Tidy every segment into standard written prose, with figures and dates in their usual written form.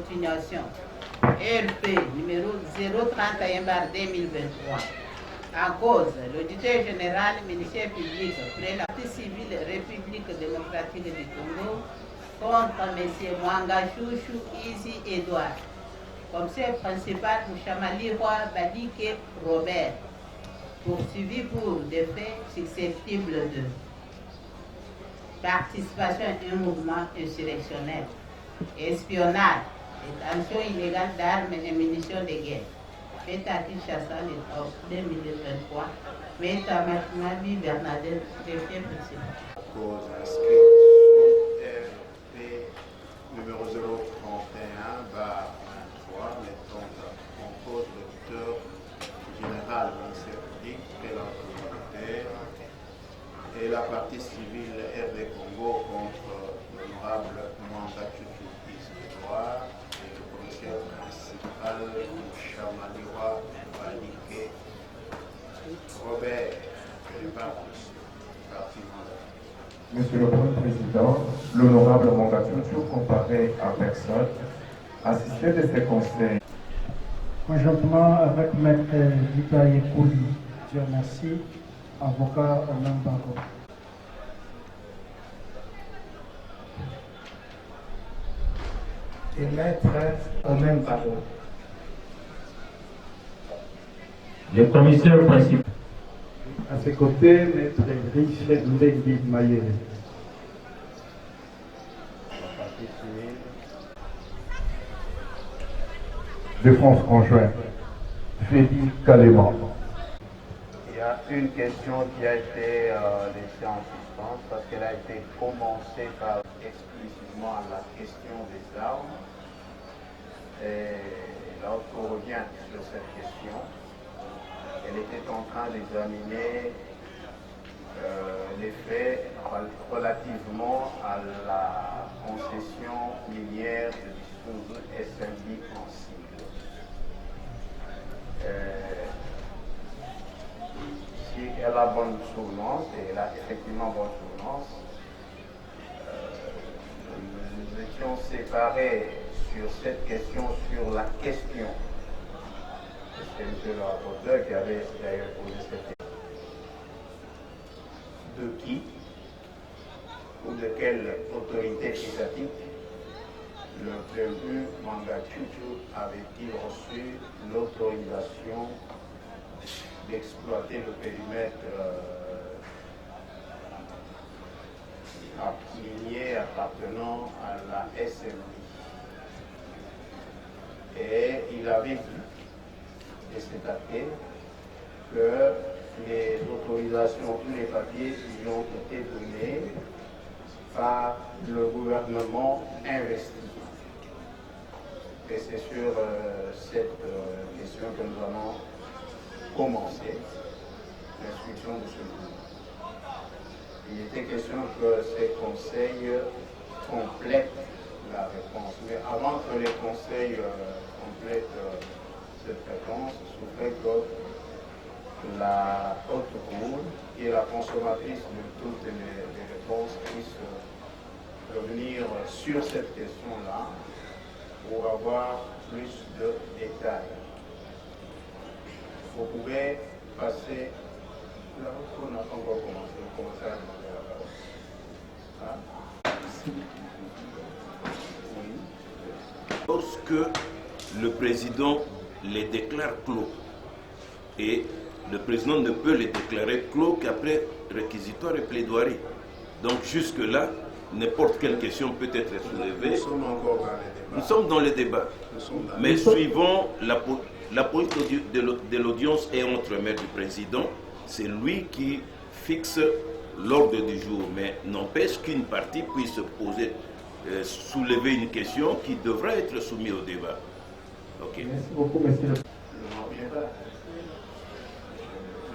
continuation RP numéro 031/2023. En cause, l'auditeur général, ministère public, près la partie civile République démocratique du Congo, contre M. Mwanga Chouchou Izi Edouard. Commissaire principal Mouchamali Roi Badike Robert, poursuivi pour des faits susceptibles de participation à un mouvement insurrectionnel, espionnage, détention illégale d'armes et munitions de guerre. Fait à Kinshasa le 2023, mais à Marie Bernadette, greffier principal. Cause inscrite sous RP numéro 031/23, mettant en cause l'auditeur général du ministère public et l'autorité et la partie civile RD Congo contre l'honorable Mwanga Chouchou Izi Edouard et le commissaire principal Mouchamaliwa Badike Robert. Monsieur le Premier Président, l'honorable Mwanga Chouchou comparé à personne, assisté de ses conseils. Conjointement avec Maître Vita Yekouli, Dieu merci, avocat au même barreau. Et maître au même barreau. Le commissaire principal. À ses côtés, Maître Richard Ndendi Mayere. Défense conjointe, Félix Kalema. Il y a une question qui a été laissée en suspens parce qu'elle a été commencée par exclusivement la question des armes. Et lorsqu'on revient sur cette question, elle était en train d'examiner les faits relativement à la concession minière de Isuzu SMB en cible. Si elle a bonne souvenance, et elle a effectivement bonne souvenance, nous étions séparés sur cette question, sur la question. C'est M. le rapporteur qui avait d'ailleurs posé cette question. De qui ou de quelle autorité étatique le prévenu Mwanga Chouchou avait-il reçu l'autorisation d'exploiter le périmètre minier appartenant à la SMI. Et il avait dit, et c'est acté, que les autorisations, tous les papiers lui ont été donnés par le gouvernement investi. Et c'est sur cette question que nous allons commencer l'instruction de ce jour. Il était question que ces conseils complètent la réponse. Mais avant que les conseils complètent cette réponse, il faudrait que la haute cour, qui est la consommatrice de toutes les réponses, puisse revenir sur cette question-là pour avoir plus de détails. Vous pouvez passer, là où on n'a pas encore commencé, on commence à demander la parole. Lorsque le président les déclare clos, et le président ne peut les déclarer clos qu'après réquisitoire et plaidoirie. Donc jusque-là, n'importe quelle question peut être soulevée. Nous sommes encore dans les débats. Nous sommes dans les débats. Mais suivant la politique de l'audience et entre mains du président, c'est lui qui fixe l'ordre du jour. Mais n'empêche qu'une partie puisse poser, soulever une question qui devra être soumise au débat. Okay. Merci beaucoup, monsieur.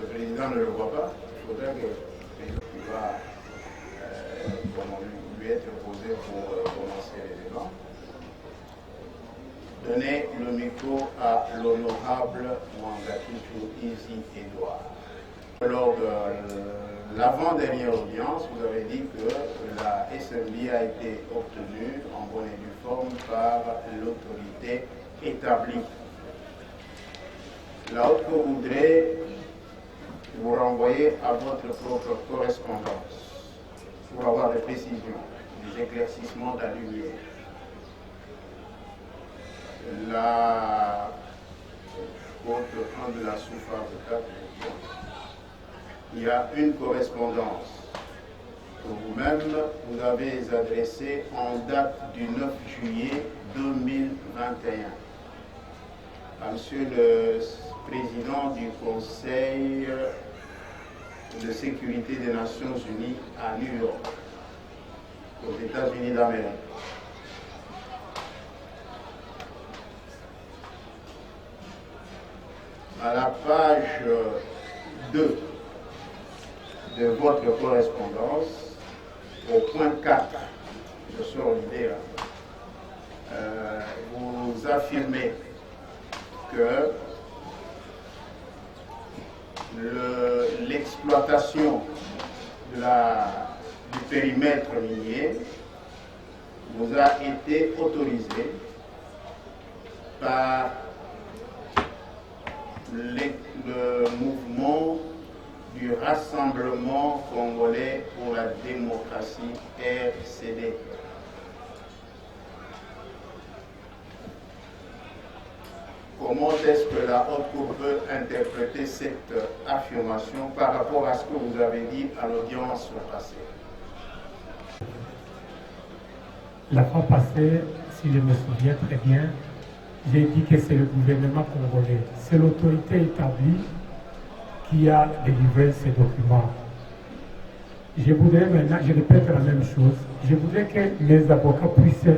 Le président ne le voit pas. Il faudrait que le président va lui être posé pour commencer les débats. Donnez le micro à l'honorable Mwanga Chouchou Izi Edouard. Lors de l'avant-dernière audience, vous avez dit que la SMB a été obtenue en bonne et due forme par l'autorité établie. La Haute Cour voudrait vous renvoyer à votre propre correspondance pour avoir des précisions, des éclaircissements de la lumière. La Cour 1 de la sous-fabrique, il y a une correspondance que vous-même vous avez adressée en date du 9 juillet 2021 à Monsieur le Président du Conseil de sécurité des Nations Unies à New York, aux États-Unis d'Amérique. À la page 2 de votre correspondance, au point 4, je sors l'idée là, vous affirmez que l'exploitation du périmètre minier vous a été autorisée par le mouvement du Rassemblement congolais pour la démocratie, RCD. Comment est-ce que la Haute Cour peut interpréter cette affirmation par rapport à ce que vous avez dit à l'audience passée? La fois passée, si je me souviens très bien, j'ai dit que c'est le gouvernement congolais, c'est l'autorité établie qui a délivré ces documents. Je voudrais maintenant, je répète la même chose, je voudrais que mes avocats puissent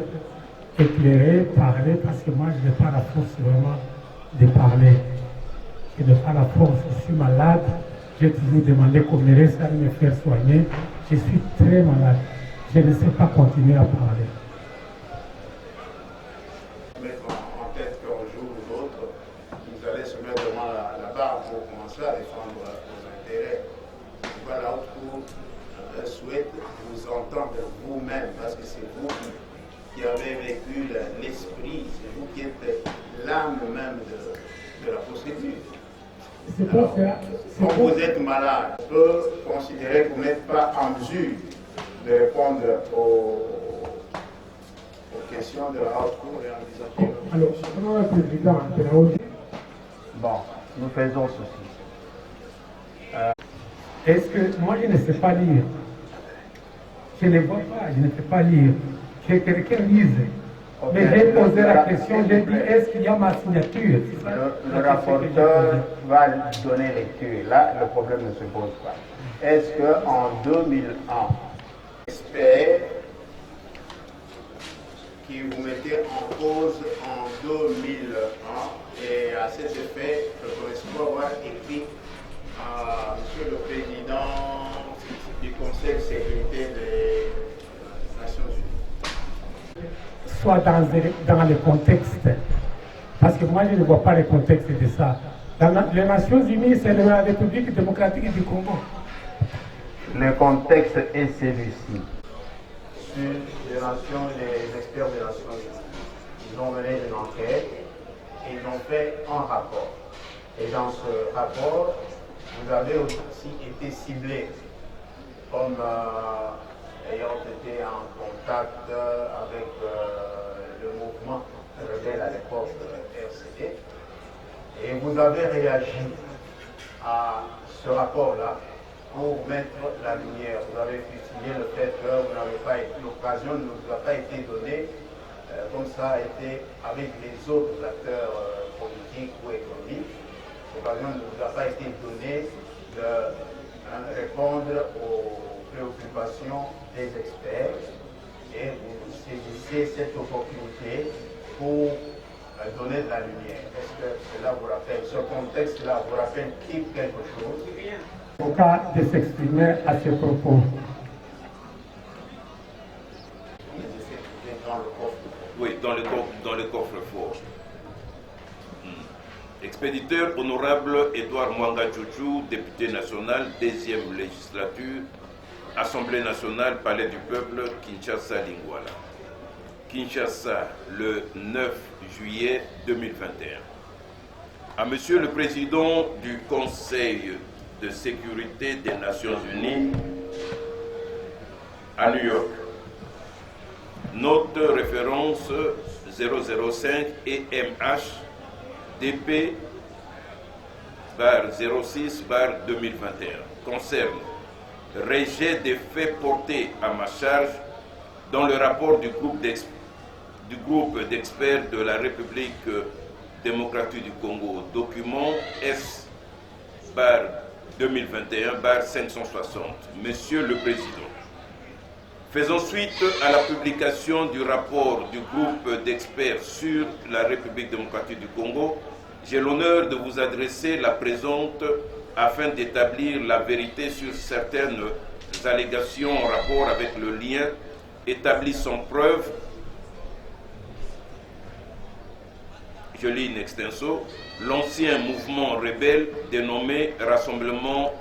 éclairer, parler, parce que moi je n'ai pas la force vraiment de parler. Je n'ai pas la force, je suis malade, j'ai toujours demandé qu'on me laisse aller me faire soigner, je suis très malade, je ne sais pas continuer à parler. À défendre vos intérêts. Voilà, la Haute Cour souhaite vous entendre vous-même, parce que c'est vous qui avez vécu l'esprit, c'est vous qui êtes l'âme même de la procédure. Alors, quand vous êtes malade, on peut considérer que vous n'êtes pas en mesure de répondre aux questions de la Haute Cour et en disant. Alors, le président de la Haute Cour. Bon, nous faisons ceci. Est-ce que moi je ne sais pas lire? Je ne vois pas, je ne sais pas lire. Que quelqu'un lise. Okay. Mais j'ai posé la question, j'ai dit est-ce qu'il y a ma signature? Le rapporteur va donner lecture. Là, le problème ne se pose pas. Est-ce qu'en 2001, expert qui vous mettez en cause en 2001 et à cet effet, le correspondant va écrit à Monsieur le Président du Conseil de sécurité des Nations Unies. Soit dans le contexte, parce que moi je ne vois pas le contexte de ça. Dans les Nations Unies, c'est la République démocratique du Congo. Le contexte est celui-ci. Sur les nations, les experts des Nations Unies, ils ont mené une enquête et ils ont fait un rapport. Et dans ce rapport, vous avez aussi été ciblé comme ayant été en contact avec le mouvement rebelle à l'époque RCD. Et vous avez réagi à ce rapport-là pour mettre la lumière. Vous avez fustigé le fait que vous n'avez pas été, l'occasion ne vous a pas été donnée comme ça a été avec les autres acteurs politiques ou économiques. L'occasion ne vous a pas été donnée de répondre aux préoccupations des experts et vous saisissez cette opportunité pour donner de la lumière. Est-ce que cela vous rappelle, ce contexte-là vous rappelle-t-il quelque chose? Au cas de s'exprimer à ce propos. Oui, dans le coffre-fort. Expéditeur honorable Edouard Mwanga Chouchou, député national, 2e législature, Assemblée nationale, Palais du Peuple, Kinshasa, Lingwala. Kinshasa, le 9 juillet 2021. À Monsieur le Président du Conseil de sécurité des Nations Unies, à New York. Note référence 005 EMH DP bar 06 bar 2021 concerne rejet des faits portés à ma charge dans le rapport du groupe d'experts de la République démocratique du Congo, document S bar 2021 bar 560. Monsieur le Président, faisant suite à la publication du rapport du groupe d'experts sur la République démocratique du Congo, j'ai l'honneur de vous adresser la présente afin d'établir la vérité sur certaines allégations en rapport avec le lien établi sans preuve, je lis in extenso, l'ancien mouvement rebelle dénommé Rassemblement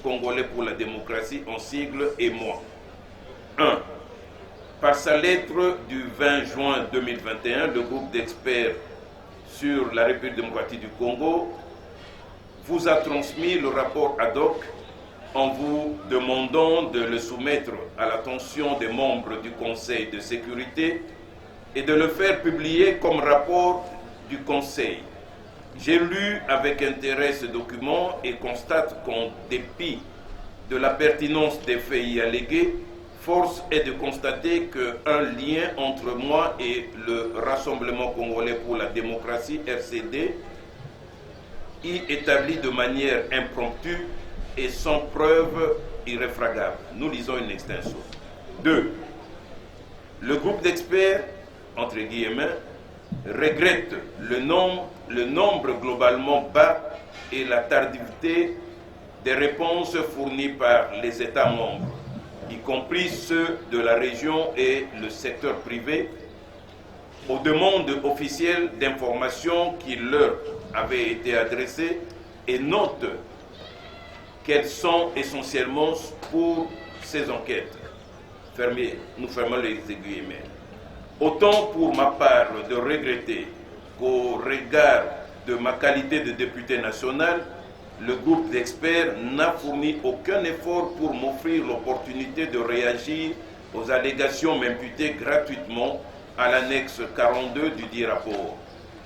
Congolais pour la démocratie en sigle et moi. 1. Par sa lettre du 20 juin 2021, le groupe d'experts sur la République démocratique du Congo vous a transmis le rapport ad hoc en vous demandant de le soumettre à l'attention des membres du Conseil de sécurité et de le faire publier comme rapport du Conseil. J'ai lu avec intérêt ce document et constate qu'en dépit de la pertinence des faits y allégués, force est de constater qu'un lien entre moi et le Rassemblement Congolais pour la démocratie, RCD, y établi de manière impromptue et sans preuve irréfragable. Nous lisons une extension. 2. Le groupe d'experts, entre guillemets, regrette le nombre globalement bas et la tardivité des réponses fournies par les États membres, y compris ceux de la région et le secteur privé, aux demandes officielles d'informations qui leur avaient été adressées, et note qu'elles sont essentiellement pour ces enquêtes. Nous fermons les guillemets. Autant pour ma part de regretter qu'au regard de ma qualité de député national, le groupe d'experts n'a fourni aucun effort pour m'offrir l'opportunité de réagir aux allégations m'imputées gratuitement à l'annexe 42 du dit rapport,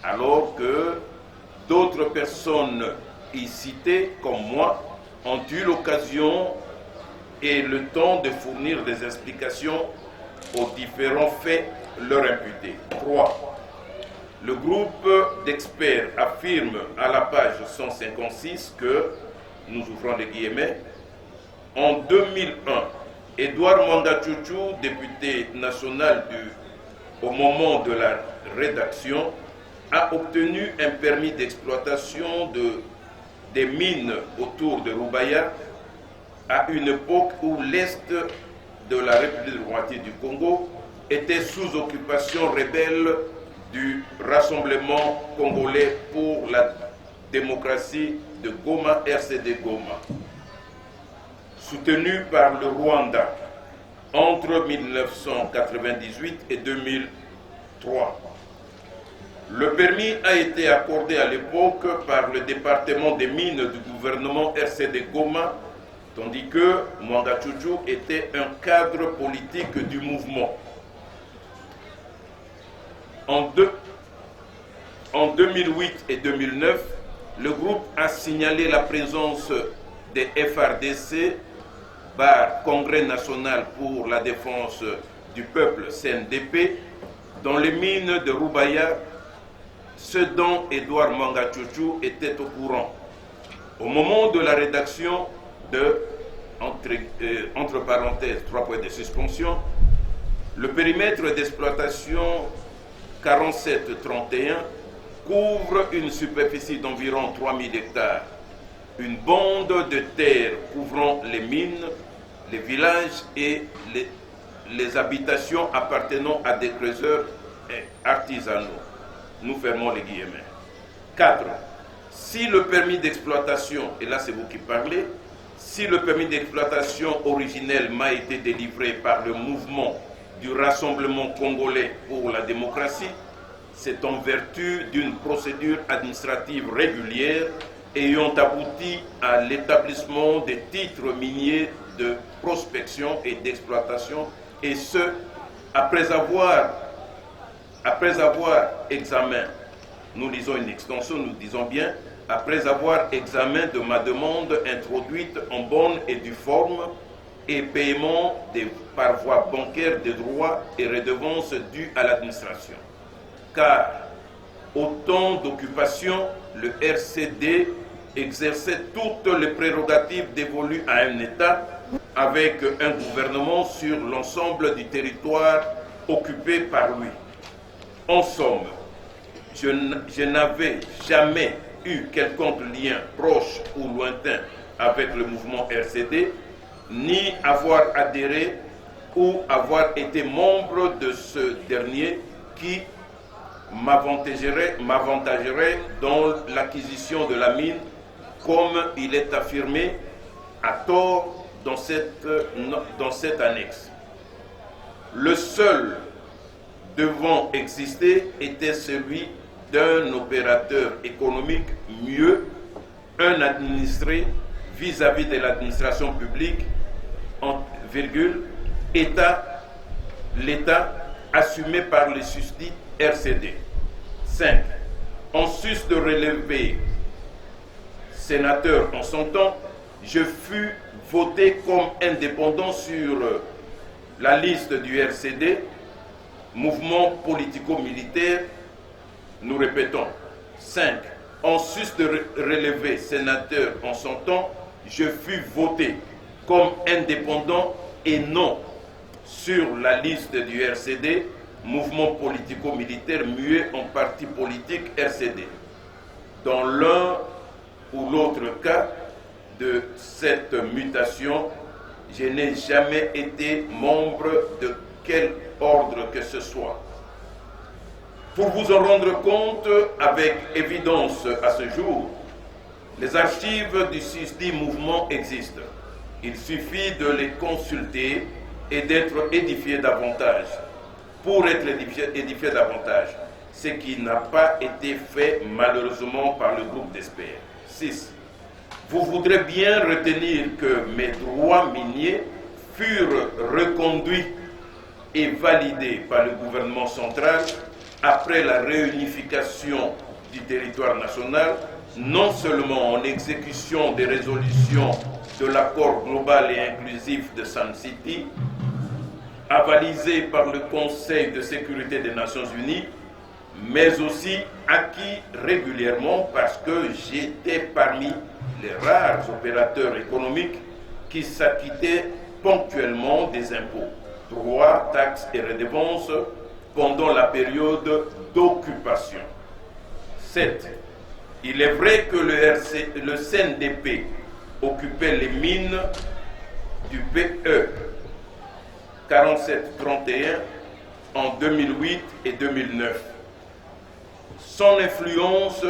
alors que d'autres personnes y citées, comme moi, ont eu l'occasion et le temps de fournir des explications aux différents faits leur imputés. 3. Le groupe d'experts affirme à la page 156 que, nous ouvrons les guillemets, en 2001, Edouard Mwanga Chouchou, député national au moment de la rédaction, a obtenu un permis d'exploitation des mines autour de Rubaya à une époque où l'Est de la République démocratique du Congo était sous occupation rebelle du Rassemblement Congolais pour la démocratie de Goma, RCD Goma, soutenu par le Rwanda entre 1998 et 2003. Le permis a été accordé à l'époque par le département des mines du gouvernement RCD Goma, tandis que Mwanga Chouchou était un cadre politique du mouvement. En 2008 et 2009, le groupe a signalé la présence des FRDC, bar Congrès national pour la défense du peuple, CNDP, dans les mines de Rubaya, ce dont Edouard Mwanga Chouchou était au courant. Au moment de la rédaction de, entre parenthèses, 3 points de suspension, le périmètre d'exploitation 4731 couvre une superficie d'environ 3000 hectares, une bande de terre couvrant les mines, les villages et les habitations appartenant à des creuseurs artisanaux. Nous fermons les guillemets. 4. Si le permis d'exploitation, et là c'est vous qui parlez, si le permis d'exploitation originel m'a été délivré par le mouvement du Rassemblement congolais pour la démocratie, c'est en vertu d'une procédure administrative régulière ayant abouti à l'établissement des titres miniers de prospection et d'exploitation, et ce, après avoir examen, nous lisons une extension, nous disons bien, après avoir examen de ma demande introduite en bonne et due forme et paiement par voie bancaire des droits et redevances dus à l'administration. Car au temps d'occupation, le RCD exerçait toutes les prérogatives dévolues à un État avec un gouvernement sur l'ensemble du territoire occupé par lui. En somme, je n'avais jamais eu quelconque lien proche ou lointain avec le mouvement RCD, ni avoir adhéré ou avoir été membre de ce dernier qui m'avantagerait dans l'acquisition de la mine, comme il est affirmé à tort dans cette annexe. Le seul devant exister était celui d'un opérateur économique mieux, un administré vis-à-vis de l'administration publique, l'État assumé par les susdits RCD. 5. En sus de relever sénateur en son temps, je fus voté comme indépendant sur la liste du RCD, mouvement politico-militaire. Nous répétons. 5. En sus de relever sénateur en son temps, je fus voté comme indépendant et non sur la liste du RCD, mouvement politico-militaire muet en parti politique RCD. Dans l'un ou l'autre cas de cette mutation, je n'ai jamais été membre de quel ordre que ce soit. Pour vous en rendre compte avec évidence à ce jour, les archives du susdit mouvement existent. Il suffit de les consulter et d'être édifié davantage. Pour être édifié davantage, ce qui n'a pas été fait malheureusement par le groupe d'experts. 6. Vous voudrez bien retenir que mes droits miniers furent reconduits et validés par le gouvernement central après la réunification du territoire national, non seulement en exécution des résolutions de l'accord global et inclusif de Sun City, avalisé par le Conseil de sécurité des Nations Unies, mais aussi acquis régulièrement parce que j'étais parmi les rares opérateurs économiques qui s'acquittaient ponctuellement des impôts, droits, taxes et redevances pendant la période d'occupation. 7. Il est vrai que le CNDP occupait les mines du PE 4731 en 2008 et 2009. Son influence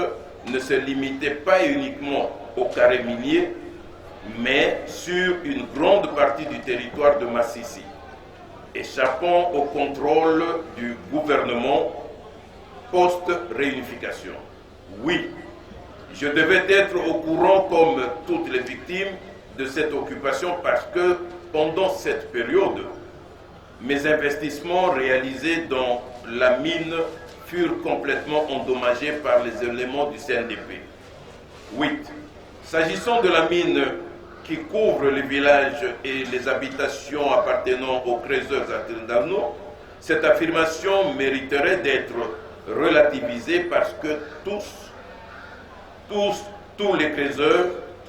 ne se limitait pas uniquement au carré minier, mais sur une grande partie du territoire de Massissi, échappant au contrôle du gouvernement post-réunification. Oui, je devais être au courant comme toutes les victimes de cette occupation parce que pendant cette période, mes investissements réalisés dans la mine furent complètement endommagés par les éléments du CNDP. 8. S'agissant de la mine qui couvre les villages et les habitations appartenant aux creuseurs artisanaux, cette affirmation mériterait d'être relativisée parce que tous les creuseurs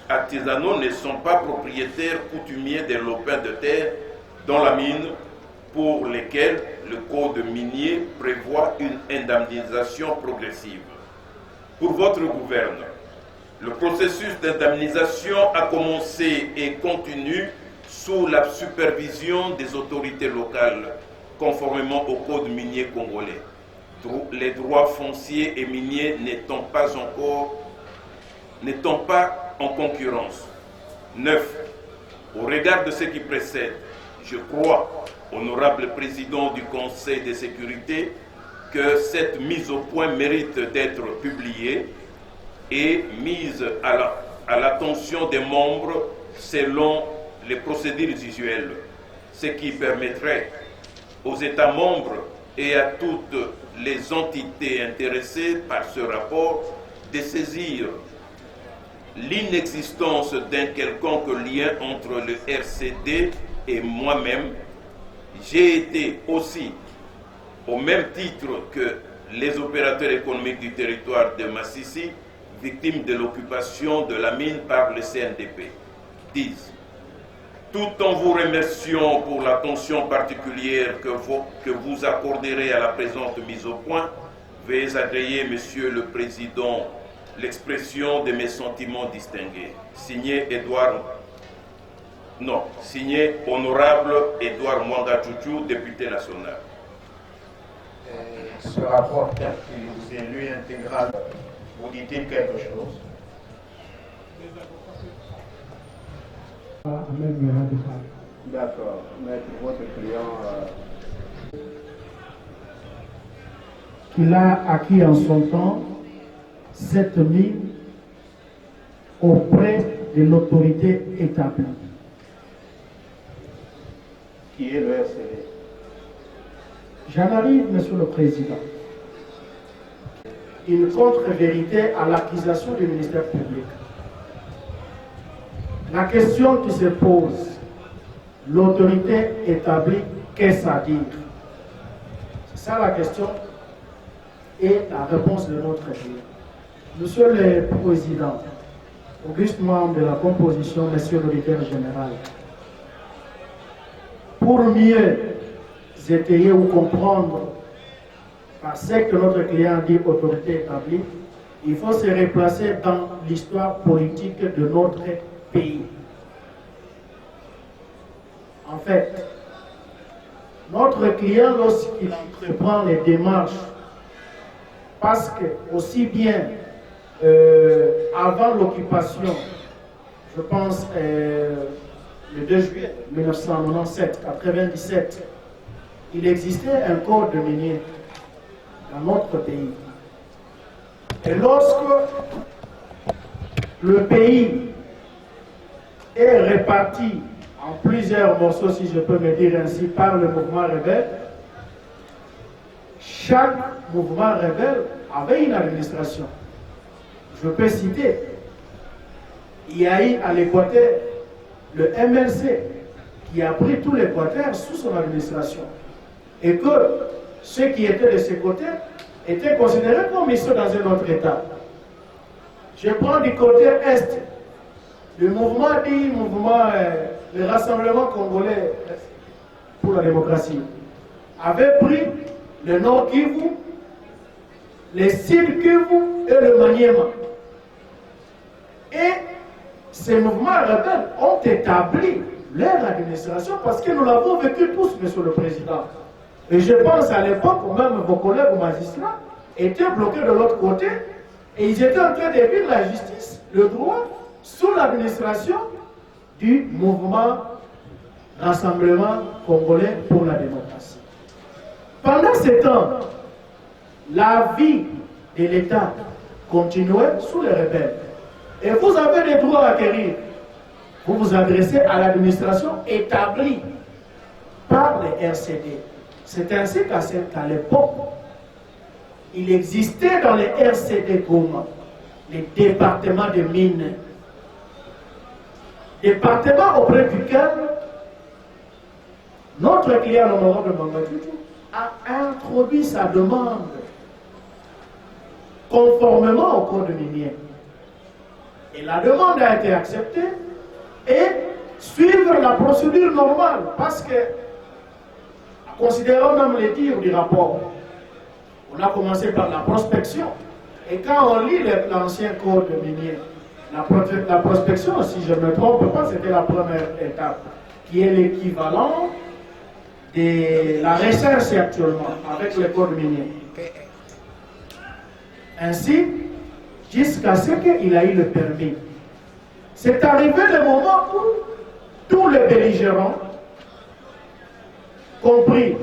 artisanaux ne sont pas propriétaires coutumiers des lopins de terre dans la mine pour lesquels le code minier prévoit une indemnisation progressive. Pour votre gouverne, le processus d'indemnisation a commencé et continue sous la supervision des autorités locales, conformément au code minier congolais. Les droits fonciers et miniers n'étant pas encore n'étant pas en concurrence. 9. Au regard de ce qui précède, je crois, honorable président du Conseil de sécurité, que cette mise au point mérite d'être publiée et mise à l'attention des membres selon les procédures usuelles, ce qui permettrait aux États membres et à toutes les entités intéressées par ce rapport de saisir l'inexistence d'un quelconque lien entre le RCD et moi-même. J'ai été aussi, au même titre que les opérateurs économiques du territoire de Massissi, victimes de l'occupation de la mine par le CNDP. 10. Tout en vous remerciant pour l'attention particulière que vous accorderez à la présente mise au point, veuillez agréer, Monsieur le Président, l'expression de mes sentiments distingués. Signé Honorable Edouard Mwanga Chouchou, député national. Ce rapport tel qu'il vous est lu intégral, vous dit-il quelque chose? D'accord. Maître, votre client... qu'il a acquis en son temps cette mine auprès de l'autorité établie. Qui est le RCD? J'en arrive, Monsieur le Président. Une contre-vérité à l'accusation du ministère public. La question qui se pose, l'autorité établie, qu'est-ce à dire? C'est ça la question et la réponse de notre pays. Monsieur le Président, auguste membre de la composition, Monsieur l'auditeur général, pour mieux étayer ou comprendre par ce que notre client dit autorité établie, il faut se replacer dans l'histoire politique de notre pays. En fait, notre client, lorsqu'il entreprend les démarches, parce que aussi bien avant l'occupation, je pense le 2 juillet 1997, il existait un code minier dans notre pays. Et lorsque le pays est réparti en plusieurs morceaux, si je peux me dire ainsi, par le mouvement rebelle, chaque mouvement rebelle avait une administration. Je peux citer, il y a eu à l'Équateur le MLC qui a pris tout l'Équateur sous son administration. Et que ceux qui étaient de ce côté étaient considérés comme ils sont dans un autre État. Je prends du côté Est, le mouvement dit, le Rassemblement congolais pour la démocratie, avait pris le Nord Kivu, le Sud Kivu et le Maniema. Et ces mouvements rebelles ont établi leur administration parce que nous l'avons vécu tous, Monsieur le Président. Et je pense à l'époque où même vos collègues magistrats étaient bloqués de l'autre côté et ils étaient en train de vivre la justice, le droit, sous l'administration du mouvement Rassemblement congolais pour la démocratie. Pendant ce temps, la vie de l'État continuait sous les rebelles. Et vous avez des droits à acquérir. Vous vous adressez à l'administration établie par les RCD. C'est ainsi qu'à l'époque, il existait dans les RCD Goma les départements de mines. Département auprès duquel notre client, l'honorable Mwanga Chouchou, a introduit sa demande conformément au code minier. Et la demande a été acceptée et suivre la procédure normale parce que, considérons même les dires du rapport, on a commencé par la prospection et quand on lit l'ancien code minier, la prospection, si je ne me trompe pas, c'était la première étape qui est l'équivalent de la recherche actuellement avec le code minier. Ainsi, jusqu'à ce qu'il a eu le permis. C'est arrivé le moment où tous les belligérants, compris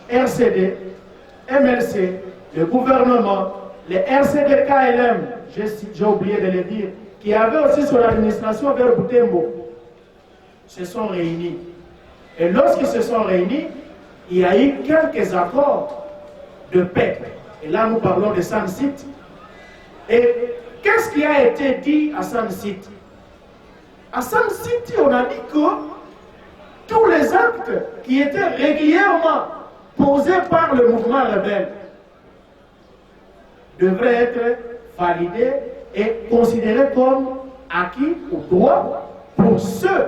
RCD, MLC, le gouvernement, les RCD KLM, j'ai oublié de le dire, qui avaient aussi son administration vers Butembo, se sont réunis. Et lorsqu'ils se sont réunis, il y a eu quelques accords de paix. Et là, nous parlons de Sun City. Et qu'est-ce qui a été dit à Sun City? À Sun City, on a dit que tous les actes qui étaient régulièrement posés par le mouvement rebelle devraient être validés et considérés comme acquis ou droits pour ceux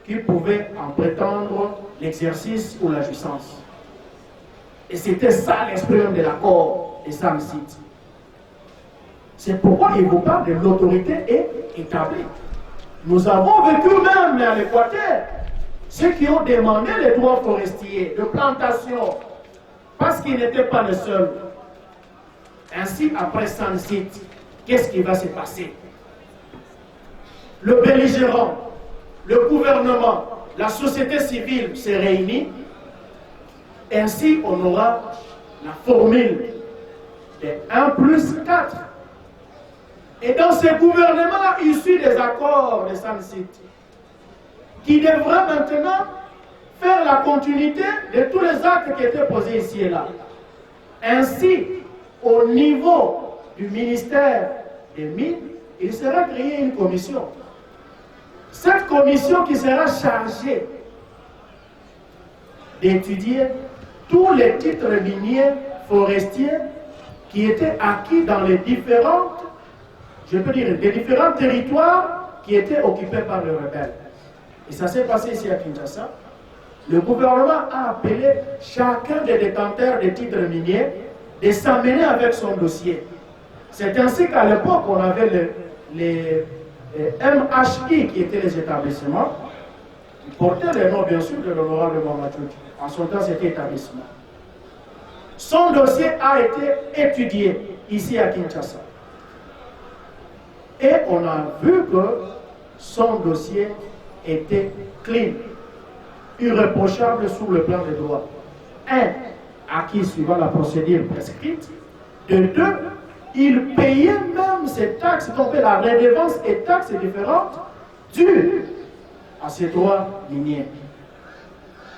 qui pouvaient en prétendre l'exercice ou la jouissance. Et c'était ça l'esprit de l'accord de Sun City. C'est pourquoi il vous parle de l'autorité établie. Nous avons vécu même à l'Équateur ceux qui ont demandé les droits forestiers de plantation parce qu'ils n'étaient pas les seuls. Ainsi, après Sun City, qu'est-ce qui va se passer? Le belligérant, le gouvernement, la société civile se réunit. Ainsi, on aura la formule de 1+4. Et dans ces gouvernements issus des accords de Sun City, qui devra maintenant faire la continuité de tous les actes qui étaient posés ici et là. Ainsi, au niveau du ministère des Mines, il sera créé une commission. Cette commission qui sera chargée d'étudier tous les titres miniers forestiers qui étaient acquis dans les différentes, je peux dire, des différents territoires qui étaient occupés par les rebelles. Et ça s'est passé ici à Kinshasa. Le gouvernement a appelé chacun des détenteurs des titres miniers de s'amener avec son dossier. C'est ainsi qu'à l'époque, on avait les MHI qui étaient les établissements, qui portaient le nom bien sûr de l'honorable Mamadou. En son temps, c'était établissement. Son dossier a été étudié ici à Kinshasa. Et on a vu que son dossier était clean, irréprochable sur le plan des droits. Un, acquis suivant la procédure prescrite. De deux, il payait même ces taxes, donc la redevance et taxes différentes dues à ses droits miniers.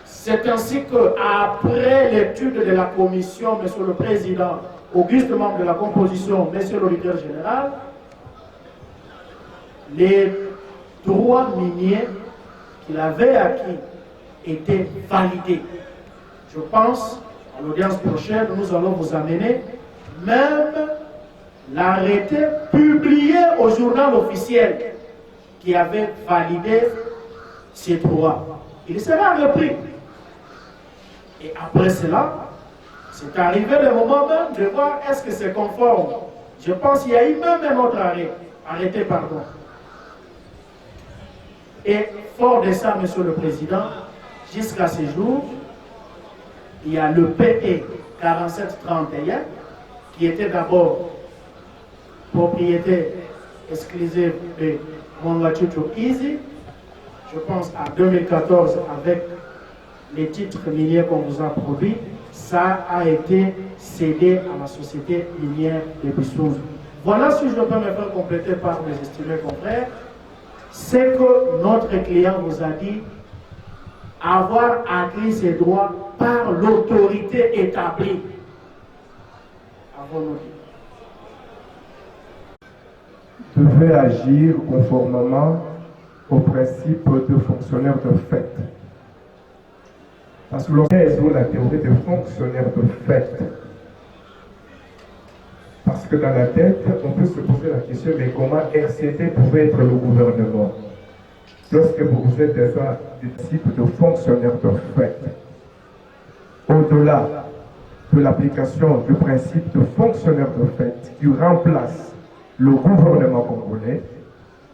C'est ainsi qu'après l'étude de la commission, Monsieur le Président, Auguste, membre de la composition, Monsieur l'auditeur général, les droits miniers qu'il avait acquis étaient validés. Je pense, à l'audience prochaine, nous allons vous amener même l'arrêté publié au journal officiel qui avait validé ces droits. Il sera repris. Et après cela, c'est arrivé le moment même de voir est-ce que c'est conforme. Je pense qu'il y a eu même un autre arrêté, pardon. Et fort de ça, Monsieur le Président, jusqu'à ce jour, il y a le PE 4731 qui était d'abord propriété exclusive de Mwangachuchu Easy, je pense à 2014 avec les titres miniers qu'on vous a produits, ça a été cédé à la société minière de Bissouze. Voilà si je peux me faire compléter par mes estimés confrères, c'est que notre client vous a dit avoir acquis ses droits par l'autorité établie. Avons-nous dit? Devait agir conformément au principe de fonctionnaire de fait. Parce que lorsqu'on a la théorie de fonctionnaire de fait, parce que dans la tête, on peut se poser la question, mais comment RCD pouvait être le gouvernement lorsque vous êtes déjà du type de fonctionnaire de fait? Au-delà de l'application du principe de fonctionnaire de fait qui remplace le gouvernement congolais,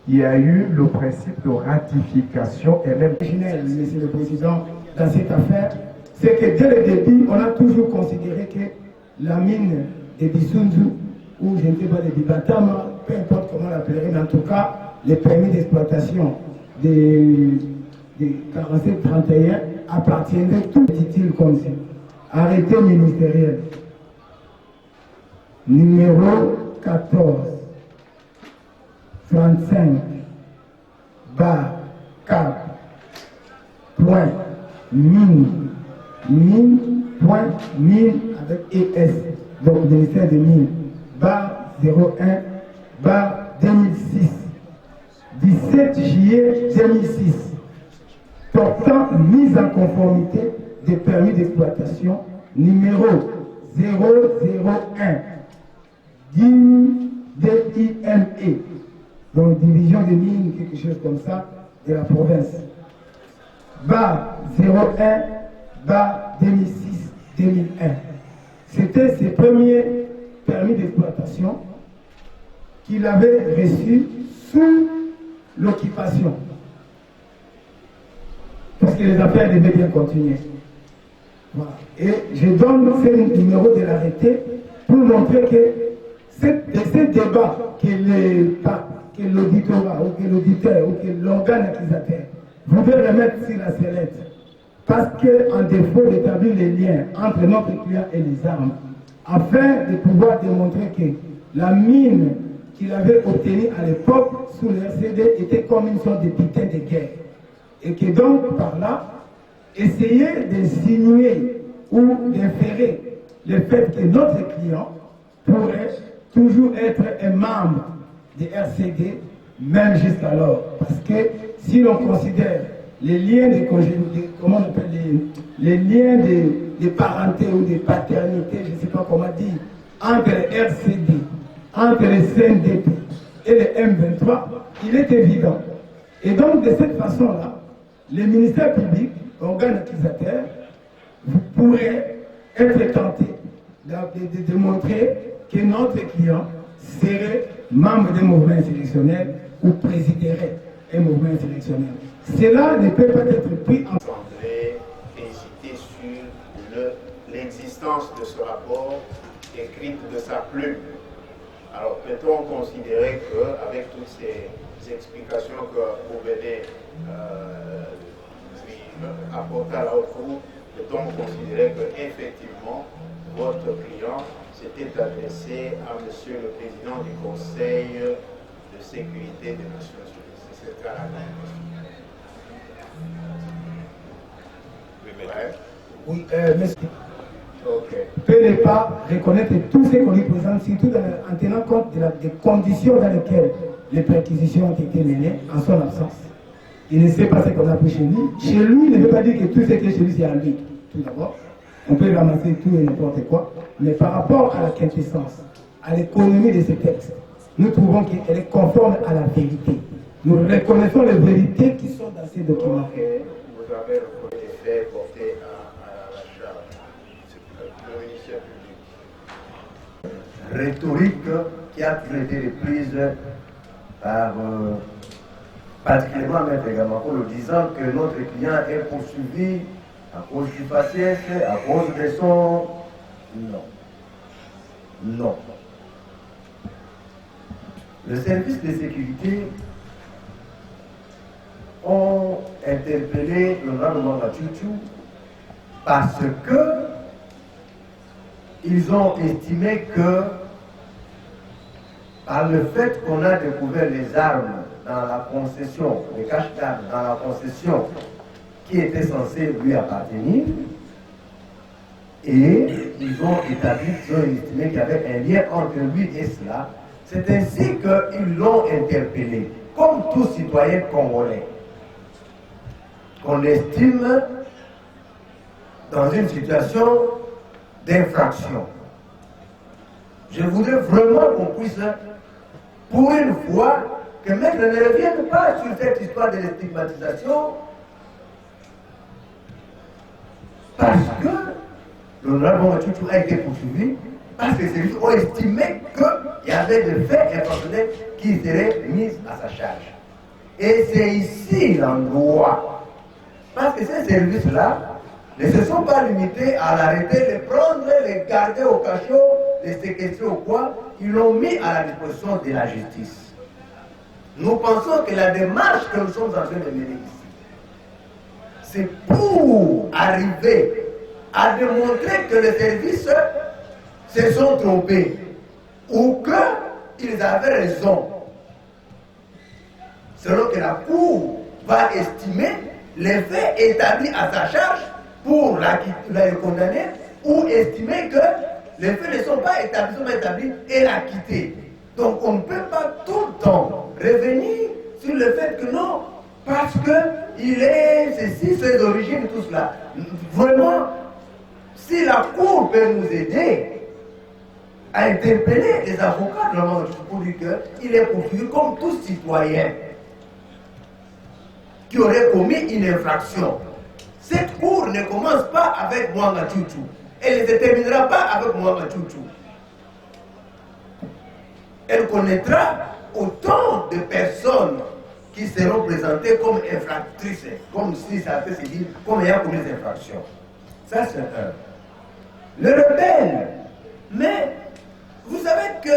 il y a eu le principe de ratification et même... Monsieur le Président, dans cette affaire, c'est que dès le début, on a toujours considéré que la mine de Bissounzou ou je ne sais pas, des bibatama, peu importe comment l'appeler, mais en tout cas, les permis d'exploitation des 47-31 appartiendraient, tout dit-il comme ça. Arrêté ministériel numéro 14 35 bar 4 point mine point mine avec ES, donc ministère des mines, bar 01 bar 2006, 17 juillet 2006, portant mise en conformité des permis d'exploitation numéro 001 DIME, donc division des mines, quelque chose comme ça, de la province. Bar 01 bar 2006-2001. C'était ses premiers permis d'exploitation qu'il avait reçus sous l'occupation. Parce que les affaires devaient bien continuer. Voilà. Et je donne ce numéro de l'arrêté pour montrer que ce débat que l'auditorat ou que l'auditeur ou que l'organe accusateur voudrait remettre sur la sellette, parce qu'en défaut d'établir les liens entre notre client et les armes, afin de pouvoir démontrer que la mine qu'il avait obtenue à l'époque sous le RCD était comme une sorte de butin de guerre. Et que donc, par là, essayer d'insinuer ou d'inférer le fait que notre client pourrait toujours être un membre de RCD, même jusqu'alors. Parce que si l'on considère les liens de comment on appelle les liens de parenté ou de paternité, je ne sais pas comment dire, entre le RCD, entre le CNDP et le M23, il est évident. Et donc, de cette façon-là, les ministères publics, organes accusateur, pourraient être tentés de montrer que notre client serait membre d'un mouvement insurrectionnel ou présiderait un mouvement insurrectionnel. Cela ne peut pas être pris en compte. Je voudrais féliciter sur l'existence de ce rapport écrit de sa plume. Alors peut-on considérer qu'avec toutes ces explications que vous venez apporter à la haute cour, peut-on considérer qu'effectivement votre client s'était adressé à Monsieur le Président du Conseil de sécurité des Nations Unies? C'est ce cas-là. Oui, monsieur. Peut ne pas reconnaître tout ce qu'on lui présente, surtout en tenant compte des conditions dans lesquelles les perquisitions ont été menées en son absence. Il ne sait pas ce qu'on a pris chez lui. Chez lui, il ne veut pas dire que tout ce qui est chez lui, c'est à lui. Tout d'abord, on peut ramasser tout et n'importe quoi. Mais par rapport à la quintessence, à l'économie de ces textes, nous trouvons qu'elle est conforme à la vérité. Nous reconnaissons les vérités qui sont dans ces documents. Vous avez reconnu les faits portés à la charge du ministère public. Rhétorique qui a toujours été reprise par particulièrement Maître Gamako, disant que notre client est poursuivi à cause du faciès, à cause de son... Non. Non. Le service de sécurité ont interpellé l'honorable Mangachouchou parce que ils ont estimé que par le fait qu'on a découvert les armes dans la concession, les caches d'armes dans la concession qui était censée lui appartenir, et ils ont estimé qu'il y avait un lien entre lui et cela. C'est ainsi qu'ils l'ont interpellé, comme tout citoyen congolais, qu'on estime dans une situation d'infraction. Je voudrais vraiment qu'on puisse, pour une fois, que Maître ne revienne pas sur cette histoire de la stigmatisation, parce que l'honorable Mangachouchou a été poursuivi, parce que ces services ont estimé qu'il y avait des faits informationnels qui seraient mis à sa charge. Et c'est ici l'endroit. Parce que ces services-là ne se sont pas limités à l'arrêter, les prendre, les garder au cachot, les séquestrer ou quoi. ils l'ont mis à la disposition de la justice. Nous pensons que la démarche que nous sommes en train de mener ici, c'est pour arriver à démontrer que les services se sont trompés ou qu'ils avaient raison, selon que la Cour va estimer les faits établis à sa charge pour le condamner ou estimer que les faits ne sont pas établis et la quitter. Donc on ne peut pas tout le temps revenir sur le fait que non, parce qu'il est ceci, ses origines, tout cela. Vraiment, si la Cour peut nous aider à interpeller les avocats pour dire qu'il est poursuivi comme tout citoyen qui aurait commis une infraction. Cette Cour ne commence pas avec Mwanga Chouchou. Elle ne se terminera pas avec Mwanga Chouchou. Elle connaîtra autant de personnes qui seront présentées comme infractrices, comme si ça peut se dire, comme ayant commis des infractions. Ça, c'est un. Le rebelle. Mais vous savez que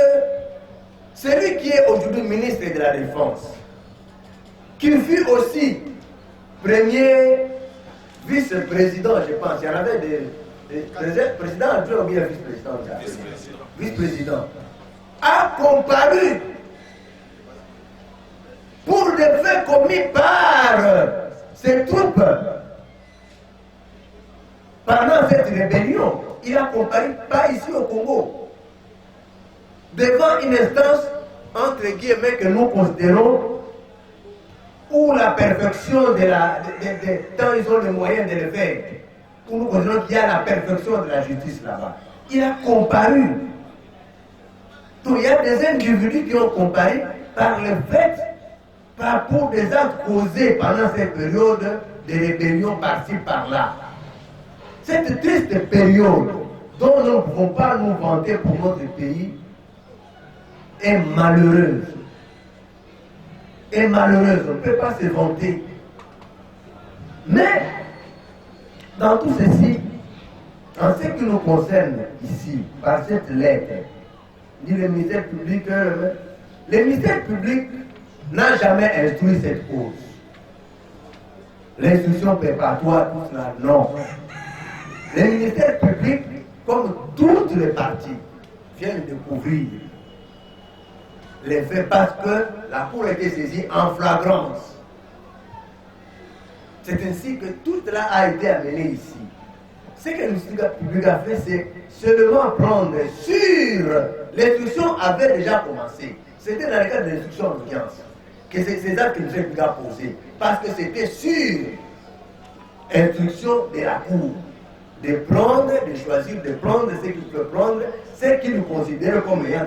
celui qui est aujourd'hui ministre de la Défense, qui fut aussi premier vice-président, je pense, il y en avait des présidents adjoints ou bien vice-président. Vice-président. A comparu pour des faits commis par ses troupes pendant cette rébellion. Il a comparu pas ici au Congo devant une instance entre guillemets que nous considérons où la perfection tant ils ont les moyens de le faire, où nous considérons qu'il y a la perfection de la justice là-bas. Il a comparu. Donc il y a des individus qui ont comparé par le fait, pour des actes causés pendant cette période de rébellion par-ci par-là. Cette triste période dont nous ne pouvons pas nous vanter pour notre pays est malheureuse. Est malheureuse, on ne peut pas se vanter. Mais, dans tout ceci, en ce qui nous concerne ici, par cette lettre, dit le ministère public, le ministère public n'a jamais instruit cette cause. L'instruction préparatoire, tout cela, non. Le ministère public, comme toutes les parties, vient de découvrir les faits parce que la Cour a été saisie en flagrance. C'est ainsi que tout cela a été amené ici. Ce que le ministère public a fait, c'est seulement prendre sur l'instruction avait déjà commencé. C'était dans le cadre de l'instruction en audience que ces actes que le ministère public a posés. Parce que c'était sur instruction de la Cour de prendre, de choisir, de prendre ce qu'il peut prendre, ce qu'il nous considère comme ayant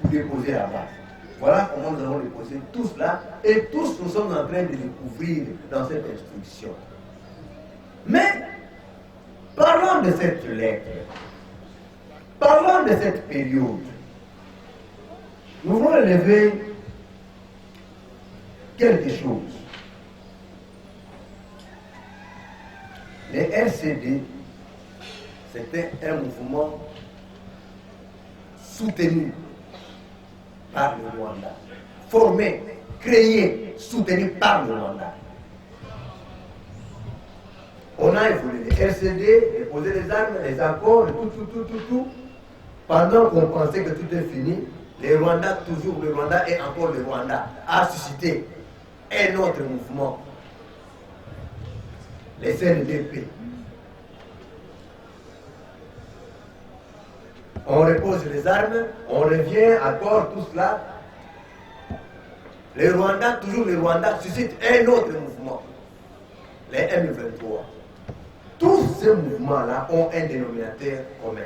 déposé là-bas. Voilà comment nous avons déposé tout cela et tous nous sommes en train de découvrir dans cette instruction. Mais, parlons de cette lettre, parlons de cette période. Nous voulons relever quelque chose. Les RCD, c'était un mouvement soutenu par le Rwanda, formé, créé, soutenu par le Rwanda. On a évolué les RCD, déposé les armes, les accords, tout. Pendant qu'on pensait que tout est fini, le Rwanda et encore le Rwanda a suscité un autre mouvement, les CNDP. On repose les armes, on revient, accord, tout cela. Le Rwanda suscite un autre mouvement, les M23. Tous ces mouvements-là ont un dénominateur commun.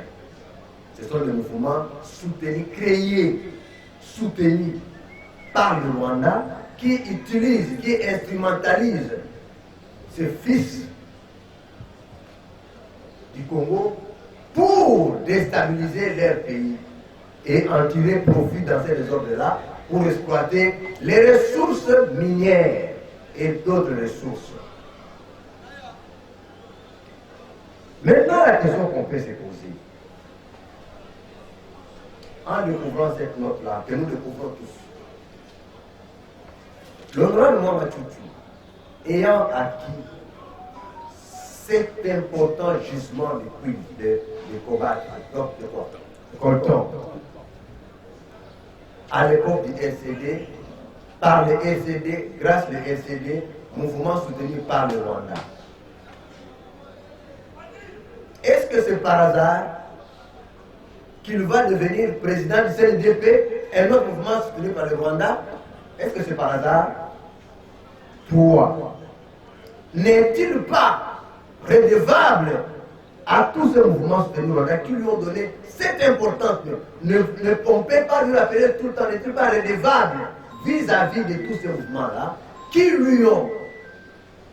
Ce sont des mouvements soutenus, créés, soutenus par le Rwanda, qui utilisent, qui instrumentalisent ces fils du Congo pour déstabiliser leur pays et en tirer profit dans ces désordres-là pour exploiter les ressources minières et d'autres ressources. Maintenant, la question qu'on peut se poser, en découvrant cette note-là, que nous découvrons tous, l'honorable Mwanga Tchoutou, ayant acquis cet important gisement de cuivre, de cobalt, donc de quoi? Colton, à l'époque du RCD, par le RCD, grâce au RCD, mouvement soutenu par le Rwanda. Est-ce que c'est par hasard qu'il va devenir président du CNDP, un autre mouvement soutenu par le Rwanda? Est-ce que c'est par hasard? Pourquoi? N'est-il pas redevable à tous ces mouvements soutenus par le Rwanda qui lui ont donné cette importance? Ne peut pas lui appeler tout le temps, n'est-il pas redevable vis-à-vis de tous ces mouvements-là qui lui ont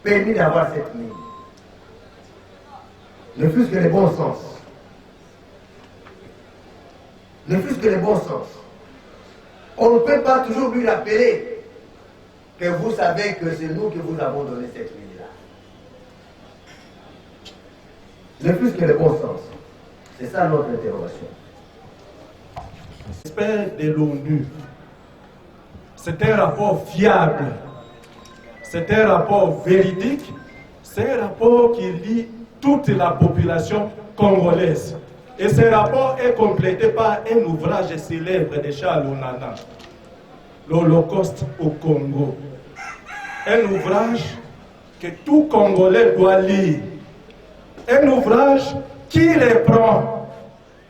permis d'avoir cette ligne? Ne fût-ce que le bon sens. Ne fût-ce que le bon sens. On ne peut pas toujours lui rappeler que vous savez que c'est nous qui vous avons donné cette ligne-là. Ne fût-ce que le bon sens. C'est ça notre interrogation. L'expert de l'ONU, c'est un rapport fiable, c'est un rapport véridique, c'est un rapport qui lie toute la population congolaise. Et ce rapport est complété par un ouvrage célèbre de Charles Onana, l'Holocauste au Congo. Un ouvrage que tout Congolais doit lire. Un ouvrage qui reprend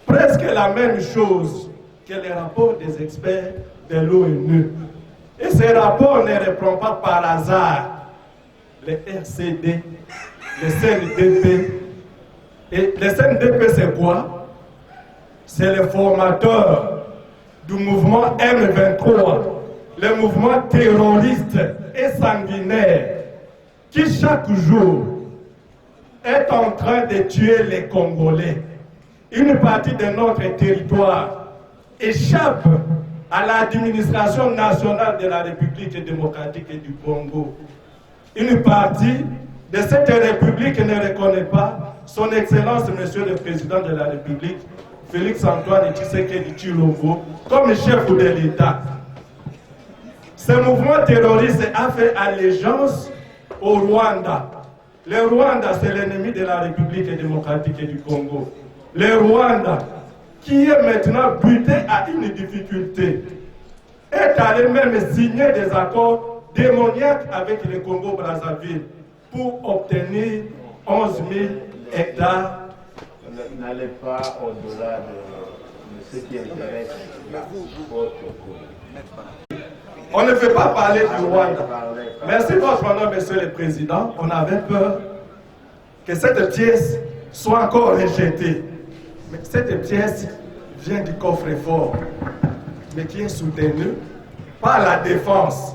presque la même chose que les rapports des experts de l'ONU. Et ce rapport ne reprend pas par hasard les RCD, les CNDP. Et les CNDP, c'est quoi? C'est le formateur du mouvement M23, le mouvement terroriste et sanguinaire qui chaque jour est en train de tuer les Congolais. Une partie de notre territoire échappe à l'administration nationale de la République démocratique du Congo. Une partie de cette République ne reconnaît pas son Excellence, Monsieur le Président de la République, Félix-Antoine Tshisekedi Tshilombo, comme chef de l'État. Ce mouvement terroriste a fait allégeance au Rwanda. Le Rwanda, c'est l'ennemi de la République démocratique du Congo. Le Rwanda, qui est maintenant buté à une difficulté, est allé même signer des accords démoniaques avec le Congo-Brazzaville pour obtenir 11 000 hectares. N'allez pas au-delà de ce qui intéresse votre groupe. On ne veut pas parler du Rwanda. Merci votre honneur, Monsieur le Président. On avait peur que cette pièce soit encore rejetée. Mais cette pièce vient du coffre-fort, mais qui est soutenue par la défense.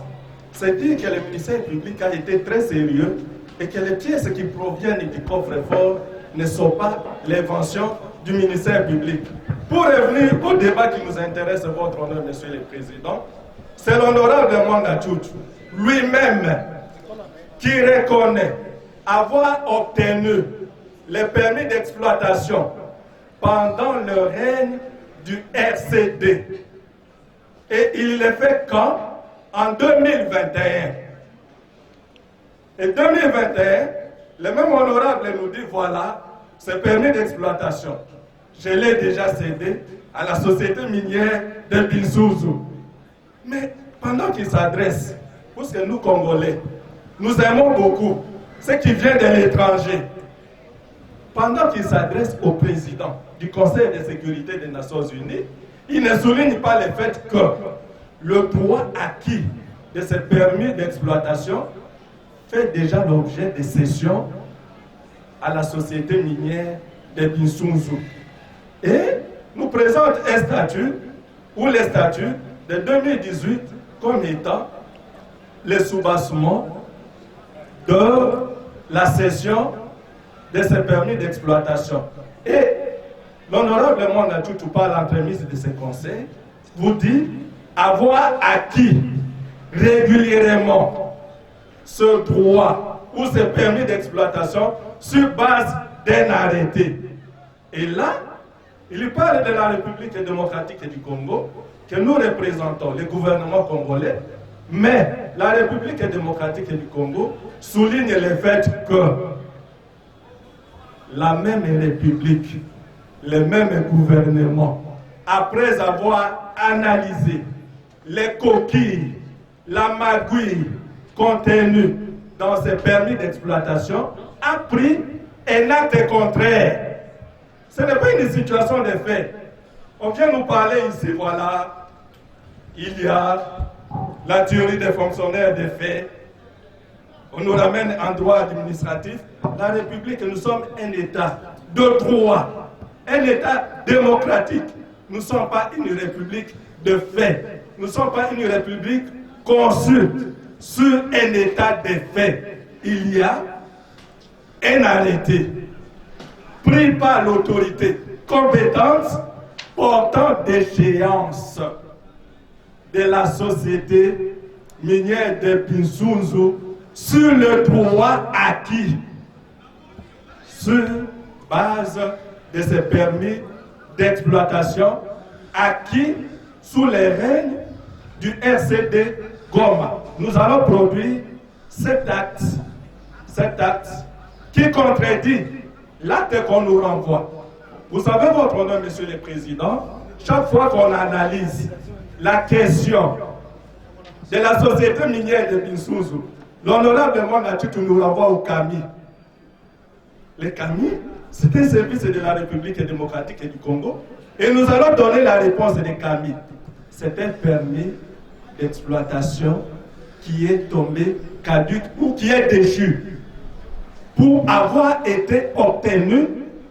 C'est dire que le ministère public a été très sérieux et que les pièces qui proviennent du coffre-fort ne sont pas l'invention du ministère public. Pour revenir au débat qui nous intéresse, votre honneur, Monsieur le Président, c'est l'honorable Mwanga Tchoutou lui-même qui reconnaît avoir obtenu le permis d'exploitation pendant le règne du RCD. Et il le fait quand? En 2021. Et 2021, le même honorable nous dit, voilà, ce permis d'exploitation, je l'ai déjà cédé à la société minière de Binsouzou. Mais pendant qu'il s'adresse, parce que nous, Congolais, nous aimons beaucoup ce qui vient de l'étranger, pendant qu'il s'adresse au président du Conseil de sécurité des Nations Unies, il ne souligne pas le fait que le droit acquis de ce permis d'exploitation fait déjà l'objet de cession à la société minière de Binsouzou. Et nous présente un statut, ou les statuts de 2018, comme étant le soubassement de la cession de ce permis d'exploitation. Et l'honorable Mwanga Tchoutou, par l'entremise de ce conseil, vous dit avoir acquis régulièrement ce droit ou ce permis d'exploitation sur base d'un arrêté. Et là, Il parle de la République démocratique du Congo, que nous représentons, le gouvernement congolais, mais la République démocratique du Congo souligne le fait que la même République, le même gouvernement, après avoir analysé les coquilles, la magouille contenue dans ces permis d'exploitation, a pris un acte contraire. Ce n'est pas une situation de fait. On vient nous parler ici, voilà, il y a la théorie des fonctionnaires des faits. On nous ramène en droit administratif. La République, nous sommes un État de droit, un État démocratique. Nous ne sommes pas une République de fait. Nous ne sommes pas une République conçue sur un État de fait. Il y a un arrêté pris par l'autorité compétente portant d'échéance de la société minière de Binsunzu sur le droit acquis sur base de ces permis d'exploitation acquis sous les règnes du RCD Goma. Nous allons produire cet acte qui contredit l'acte qu'on nous renvoie. Vous savez, votre honneur, Monsieur le Président, chaque fois qu'on analyse la question de la société minière de Binsunzu, l'honorable Mwanatutu nous renvoie au CAMI. Le CAMI, c'est un service de la République démocratique du Congo, et nous allons donner la réponse des CAMI. C'est un permis d'exploitation qui est tombé caduc ou qui est déchu pour avoir été obtenu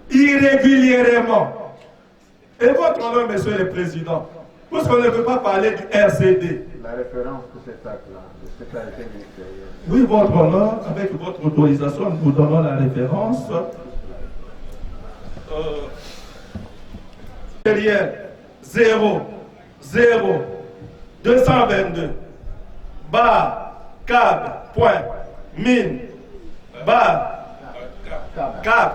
irrégulièrement. Et votre honneur, Monsieur le Président, puisqu'on ne peut pas parler du RCD. La référence pour cet acte-là, de cet arrêté ministériel. Oui, votre honneur, avec votre autorisation, nous donnons la référence. Derrière 0 0 222 bar cab point mine bar cab cab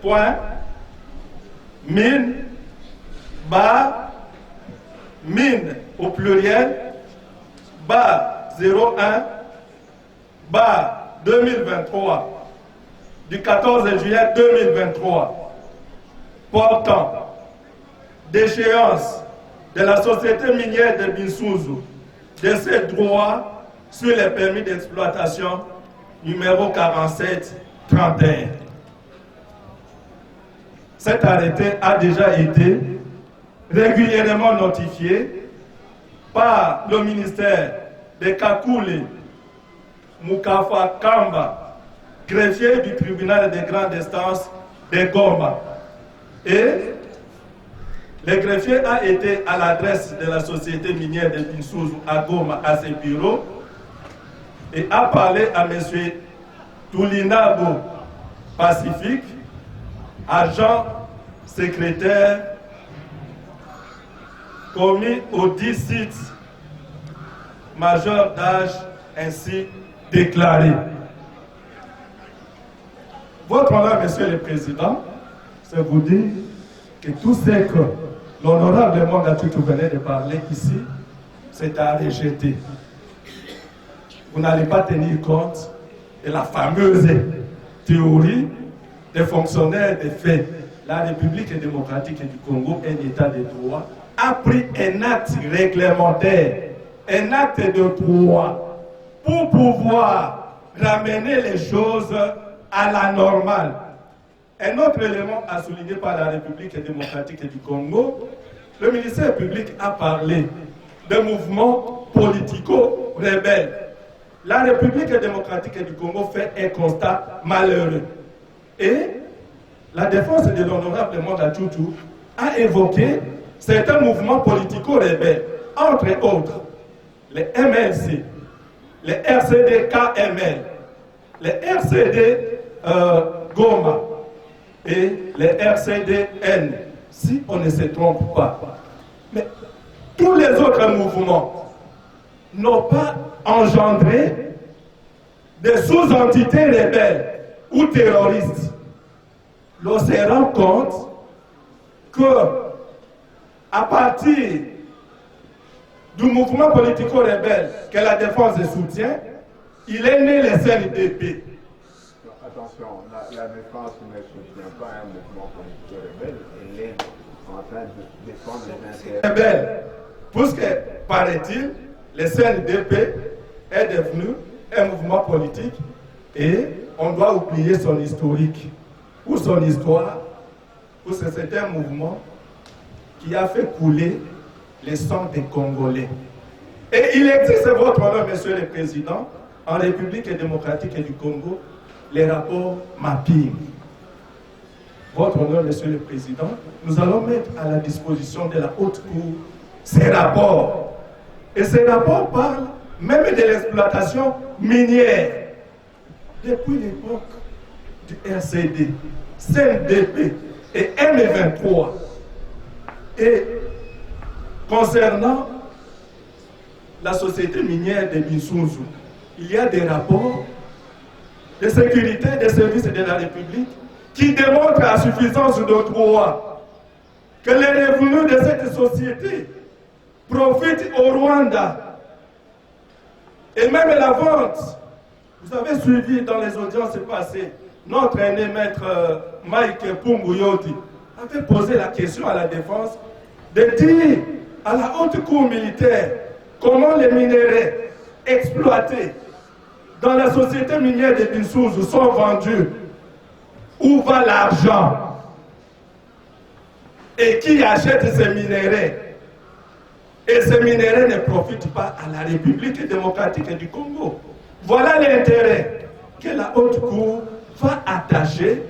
point mine bar mine au pluriel bar 01 bar 2023 du 14 juillet 2023 portant d'échéance de la société minière de Binsunzu de ses droits sur les permis d'exploitation numéro 4731. Cet arrêté a déjà été régulièrement notifié par le ministère de Kakule Mukafa Kamba, greffier du tribunal de grande instance de Goma. Et le greffier a été à l'adresse de la société minière de Binsunzu à Goma, à ses bureaux, et a parlé à M. Toulinabo Pacifique, agent secrétaire commis au 10 sites majeur d'âge ainsi déclaré. Votre honneur, Monsieur le Président, c'est vous dire que tout ce que l'honorable Mwanatutu venait de parler ici, c'est à rejeter. Vous n'allez pas tenir compte de la fameuse théorie des fonctionnaires des faits. La République démocratique du Congo, un État de droit, a pris un acte réglementaire, un acte de droit, pour pouvoir ramener les choses à la normale. Un autre élément à souligner par la République démocratique du Congo, le ministère public a parlé de mouvements politico-rebelles. La République démocratique du Congo fait un constat malheureux. Et la défense de l'honorable Mwanatutu a évoqué certains mouvements politico-rebelles, entre autres les MLC, les RCD-KML, les RCD Goma et les RCD-N, si on ne se trompe pas. Mais tous les autres mouvements n'ont pas engendré des sous-entités rebelles ou terroristes. L'on se rend compte que, à partir du mouvement politico-rebelle que la défense soutient, il est né le CNDP. Attention, la défense ne soutient pas un mouvement politico-rebelle, elle est en train de défendre les intérêts. Rebelle, puisque, paraît-il, le CNDP est devenu un mouvement politique et on doit oublier son historique ou son histoire, parce que c'est un mouvement qui a fait couler le sang des Congolais. Et il existe, votre honneur, Monsieur le Président, en République démocratique du Congo, les rapports mapping. Votre honneur, Monsieur le Président, nous allons mettre à la disposition de la Haute Cour ces rapports. Et ces rapports parlent même de l'exploitation minière. Depuis l'époque du RCD, CNDP et M23. Et concernant la société minière de Binsunzu, il y a des rapports de sécurité des services de la République qui démontrent à suffisance de droit que les revenus de cette société profitent au Rwanda. Et même la vente, vous avez suivi dans les audiences passées, notre aîné maître Mike Punguyoti avait posé la question à la défense de dire à la haute cour militaire comment les minéraux exploités dans la société minière de Binsunzu sont vendus, où va l'argent et qui achète ces minéraux. Et ces minéraux ne profitent pas à la République démocratique du Congo. Voilà l'intérêt que la haute cour va attacher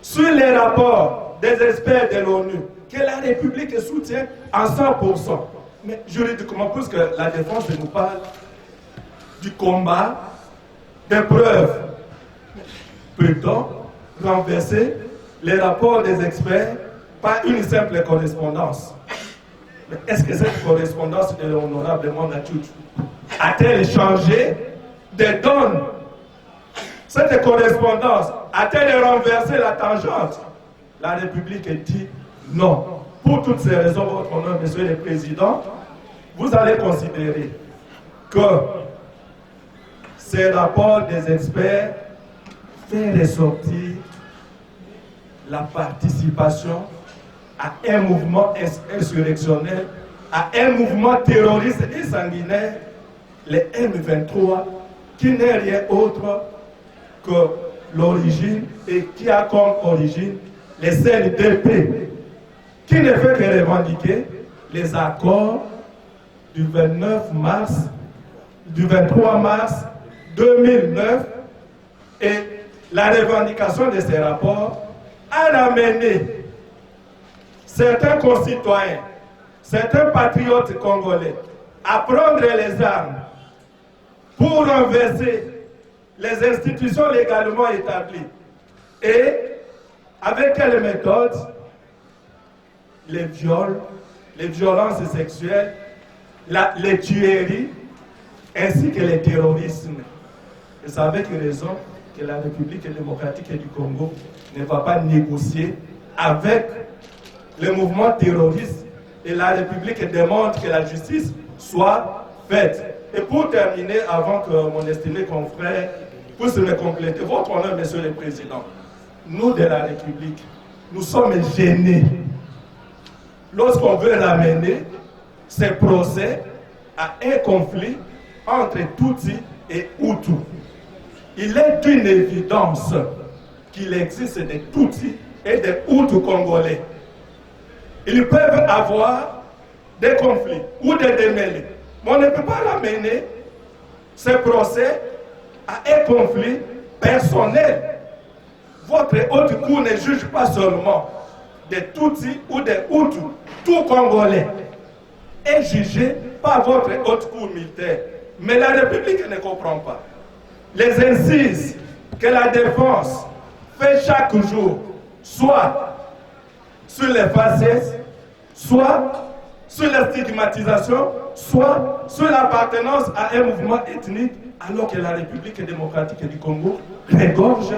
sur les rapports des experts de l'ONU que la République soutient à 100%. Mais juridiquement, puisque la défense nous parle du combat, des preuves, peut-on renverser les rapports des experts par une simple correspondance? Mais est-ce que cette correspondance de l'honorable Mwangachuchu a-t-elle changé des donnes? Cette correspondance a-t-elle renversé la tangente? La République dit non. Pour toutes ces raisons, votre honneur, Monsieur le Président, vous allez considérer que ces rapports des experts font ressortir la participation à un mouvement insurrectionnel, à un mouvement terroriste et sanguinaire, le M23, qui n'est rien autre que l'origine et qui a comme origine les CNDP, qui ne fait que revendiquer les accords du 23 mars 2009 et la revendication de ces rapports a ramené certains concitoyens, certains patriotes congolais à prendre les armes pour renverser les institutions légalement établies. Et avec quelle méthode? Les viols, les violences sexuelles, les tueries, ainsi que le terrorisme. Et c'est avec raison que la République démocratique du Congo ne va pas négocier avec le mouvement terroriste, et la République demande que la justice soit faite. Et pour terminer, avant que mon estimé confrère puisse me compléter, votre honneur, Monsieur le Président, nous de la République, nous sommes gênés lorsqu'on veut ramener ces procès à un conflit entre Tutsi et Hutu. Il est d'une évidence qu'il existe des Tutsis et des Hutus congolais. Ils peuvent avoir des conflits ou des démêlés. Mais on ne peut pas ramener ces procès à un conflit personnel. Votre haute cour ne juge pas seulement des Tutsis ou des Hutus. Tout Congolais est jugé par votre haute cour militaire. Mais la République ne comprend pas. Les incises que la défense fait chaque jour, soit sur les faciès, soit sur la stigmatisation, soit sur l'appartenance à un mouvement ethnique, alors que la République démocratique du Congo regorge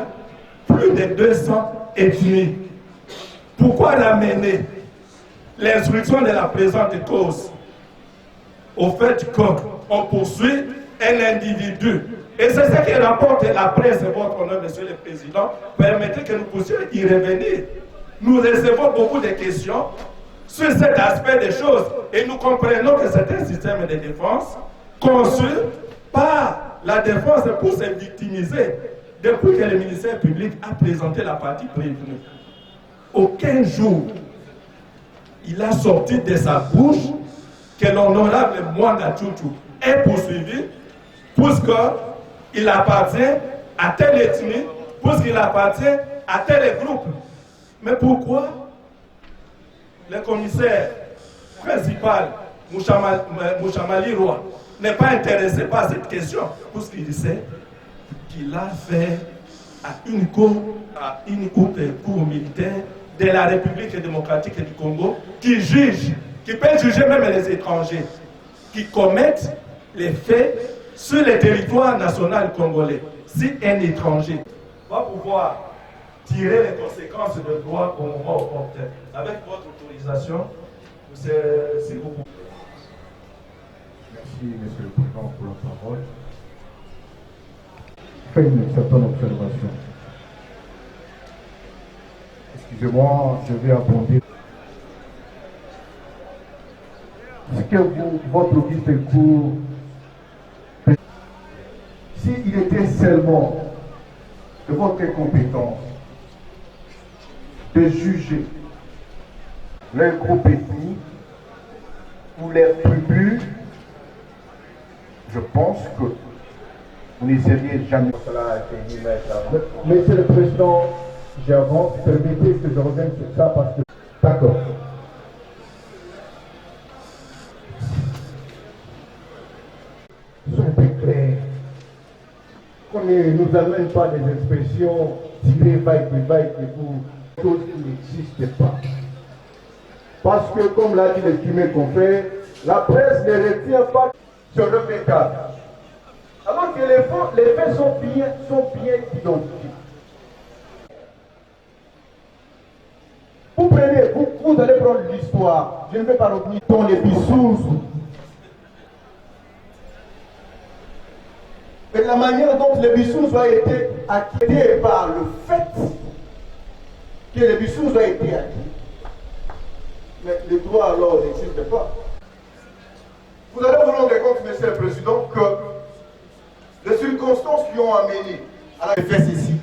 plus de 200 ethnies. Pourquoi ramener l'instruction de la présente cause au fait qu'on poursuit un individu? Et c'est ce que rapporte la presse, votre honneur, monsieur le président. Permettez que nous puissions y revenir. Nous recevons beaucoup de questions sur cet aspect des choses et nous comprenons que c'est un système de défense conçu par la défense pour se victimiser. Depuis que le ministère public a présenté la partie prévenue, aucun jour il a sorti de sa bouche que l'honorable Mwanga Chouchou est poursuivi puisqu'il appartient à telle ethnie, puisqu'il appartient à tel groupe. Mais pourquoi le commissaire principal, Mouchamali Roy, n'est pas intéressé par cette question? Puisqu'il sait qu'il a fait à une haute cour militaire de la République démocratique du Congo qui juge, qui peut juger même les étrangers qui commettent les faits sur le territoire national congolais. Si un étranger va pouvoir tirer les conséquences de droit au moment opportun. Avec votre autorisation, c'est beaucoup. Merci, Monsieur le Président, pour la parole. Je fais une certaine observation. Excusez-moi, je vais abonder. Ce que votre discours, s'il était seulement de votre compétence de juger leur groupe ethnique ou leur tribu, je pense que vous ne seriez jamais. Monsieur le Président, j'avance, permettez que je revienne sur ça parce que... D'accord. Soyons plus clairs. Qu'on ne nous amène pas des expressions tirées vagues pour choses qui n'existent pas. Parce que, comme l'a dit l'estimé confrère, la presse ne retient pas sur le métal. Alors que les faits sont bien identifiés. Vous prenez, vous allez prendre l'histoire. Je ne vais pas revenir dans les Bissous. Et la manière dont les Bissous ont été acquittés par le fait que les Bissous ont été acquis. Mais le droit alors n'existe pas. Vous allez vous rendre compte, Monsieur le Président, que les circonstances qui ont amené à la fait ici.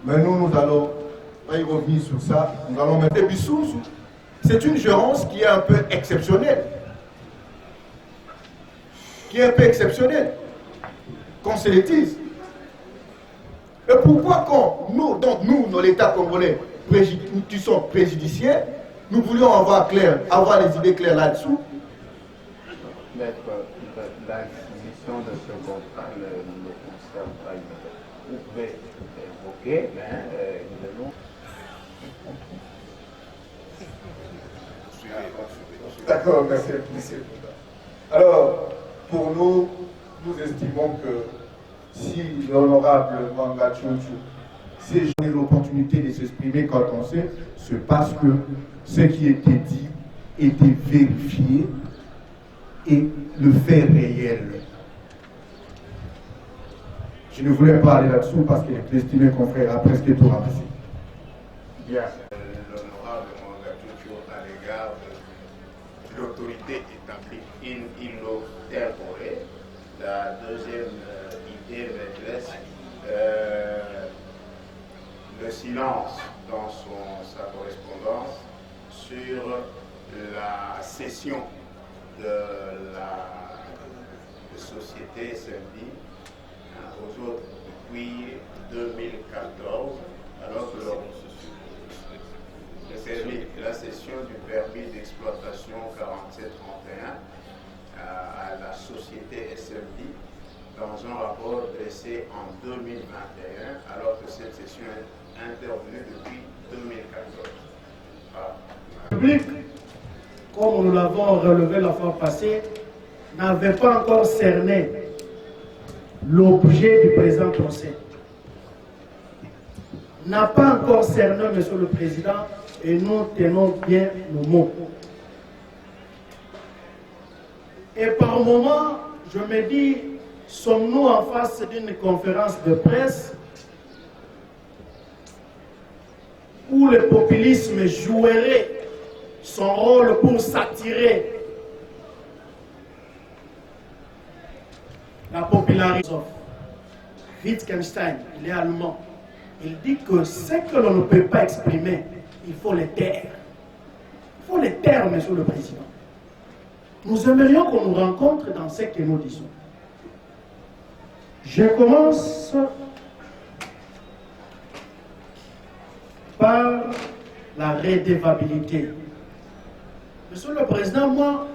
Mais nous allons y revenir sur ça. Nous allons mettre les Bissous. C'est une gérance qui est un peu exceptionnelle. Qu'on se le dise. Et pourquoi quand nous, dans l'État congolais, qui sont préjudiciaires, nous voulions avoir les idées claires là-dessous? Maître, la définition de ce contrat ne concerne pas une... Vous pouvez évoquer, mais nous allons... D'accord, merci, monsieur. Alors, pour nous, nous estimons que si l'honorable Mwanga Chouchou s'est donné l'opportunité de s'exprimer quand on sait, c'est parce que ce qui était dit était vérifié et le fait réel. Je ne voulais pas aller là-dessous parce que l'estimé confrère a presque tout ramassé. Bien. L'honorable Mwanga Chouchou à l'égard de l'autorité établie in loco. La deuxième idée maîtresse, le silence dans sa correspondance sur la cession de la société SMD aux autres depuis 2014, alors que la cession du permis d'exploitation 4731 à la société SMD dans un rapport dressé en 2021, alors que cette session est intervenue depuis 2014. Le public, comme nous l'avons relevé la fois passée, n'avait pas encore cerné l'objet du présent procès. n'a pas encore cerné, Monsieur le Président, et nous tenons bien nos mots. Et par moment, je me dis, sommes-nous en face d'une conférence de presse où le populisme jouerait son rôle pour s'attirer la popularité? Wittgenstein, il est allemand. Il dit que ce que l'on ne peut pas exprimer, il faut les taire. Il faut les taire, Monsieur le Président. Nous aimerions qu'on nous rencontre dans ce que nous disons. Je commence par la redevabilité. Monsieur le Président, moi,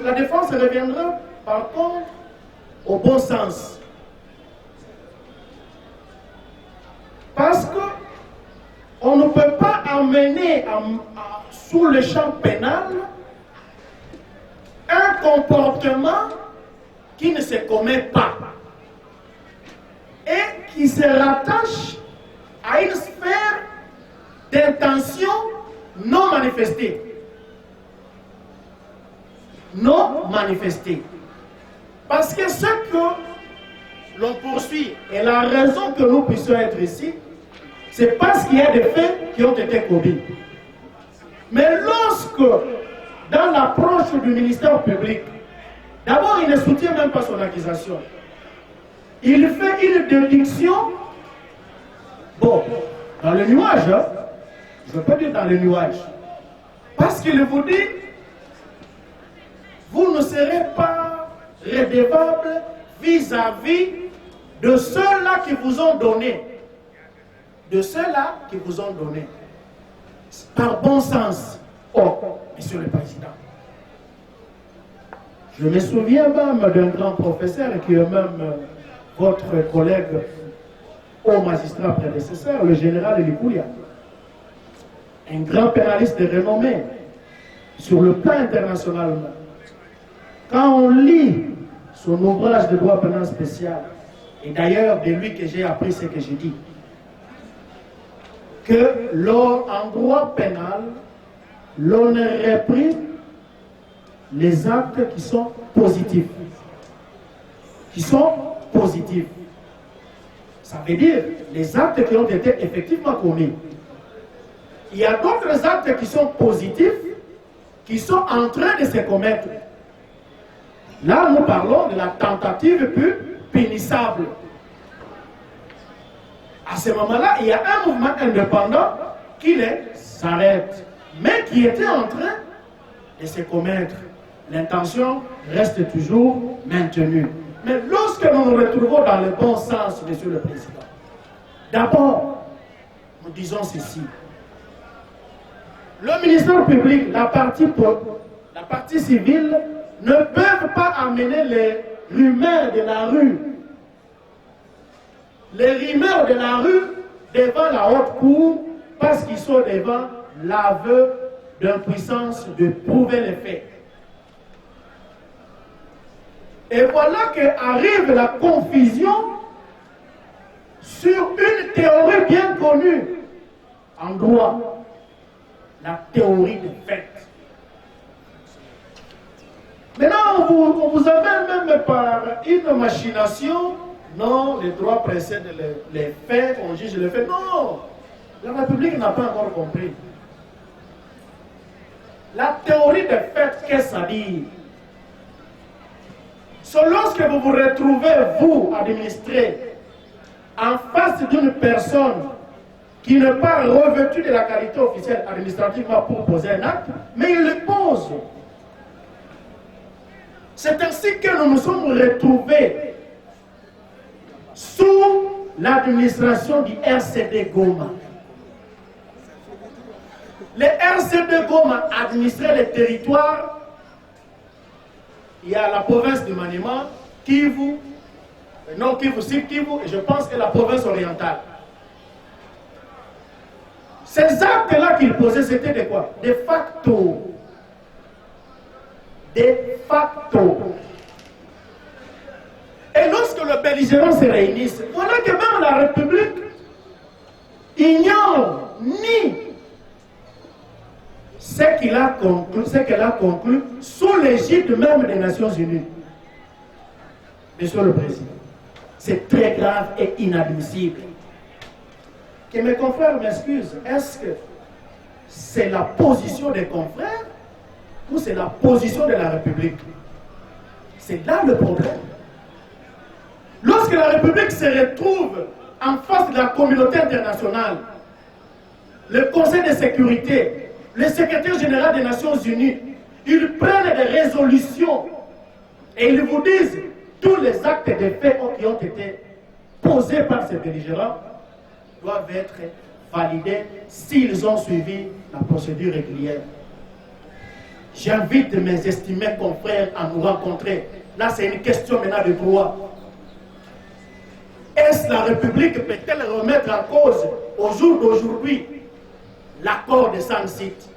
la défense reviendra par contre au bon sens. Parce qu'on ne peut pas amener sous le champ pénal un comportement qui ne se commet pas et qui se rattache à une sphère d'intention non manifestée. Non manifestée. Parce que ce que l'on poursuit et la raison que nous puissions être ici, c'est parce qu'il y a des faits qui ont été commis. Mais lorsque, dans l'approche du ministère public, d'abord il ne soutient même pas son accusation. Il fait une déduction, bon, dans le nuage, hein, je ne veux pas dire dans le nuage, parce qu'il vous dit, vous ne serez pas redevable vis-à-vis de ceux-là qui vous ont donné. De ceux-là qui vous ont donné. Par bon sens. Oh, Monsieur le Président. Je me souviens même d'un grand professeur qui est même votre collègue au magistrat prédécesseur, le général Likoulia. Un grand pénaliste de renommée sur le plan international. Quand on lit son ouvrage de droit pénal spécial, et d'ailleurs de lui que j'ai appris ce que j'ai dit, que en droit pénal, l'on réprime les actes qui sont positifs. Qui sont positifs. Ça veut dire les actes qui ont été effectivement commis. Il y a d'autres actes qui sont positifs, qui sont en train de se commettre. Là, nous parlons de la tentative punissable. À ce moment-là, il y a un mouvement indépendant qui s'arrête, mais qui était en train de se commettre. L'intention reste toujours maintenue. Mais lorsque nous nous retrouvons dans le bon sens, Monsieur le Président, d'abord, nous disons ceci. Le ministère public, la partie civile, ne peuvent pas amener les rumeurs de la rue. Les rumeurs de la rue devant la haute cour parce qu'ils sont devant l'aveu d'impuissance de prouver les faits. Et voilà qu'arrive la confusion sur une théorie bien connue en droit, la théorie des faits. Maintenant, on vous amène même par une machination. Non, les droits précèdent les faits, on juge les faits. Non, la République n'a pas encore compris. La théorie des faits, qu'est-ce que ça dit? C'est lorsque vous vous retrouvez, vous, administré, en face d'une personne qui n'est pas revêtue de la qualité officielle administrativement pour poser un acte, mais il le pose. C'est ainsi que nous nous sommes retrouvés sous l'administration du RCD Goma. Le RCD Goma administrait les territoires. Il y a la province de Maniema, Kivu, non Kivu, Sud Kivu, et je pense que la province orientale. Ces actes-là qu'il posait, c'était de quoi? De facto. De facto. Et lorsque le belligérant se réunissent, voilà que même la République ignore ni ce qu'elle a conclu sous l'égide même des Nations Unies. Monsieur le Président, c'est très grave et inadmissible. Que mes confrères m'excusent, est-ce que c'est la position des confrères ou c'est la position de la République? C'est là le problème. Lorsque la République se retrouve en face de la communauté internationale, le Conseil de sécurité, le secrétaire général des Nations Unies, ils prennent des résolutions et ils vous disent tous les actes de fait qui ont été posés par ces belligérants doivent être validés s'ils ont suivi la procédure régulière. J'invite mes estimés confrères à nous rencontrer. Là, c'est une question maintenant de droit. Est-ce la République peut-elle remettre en cause au jour d'aujourd'hui l'accord de San Site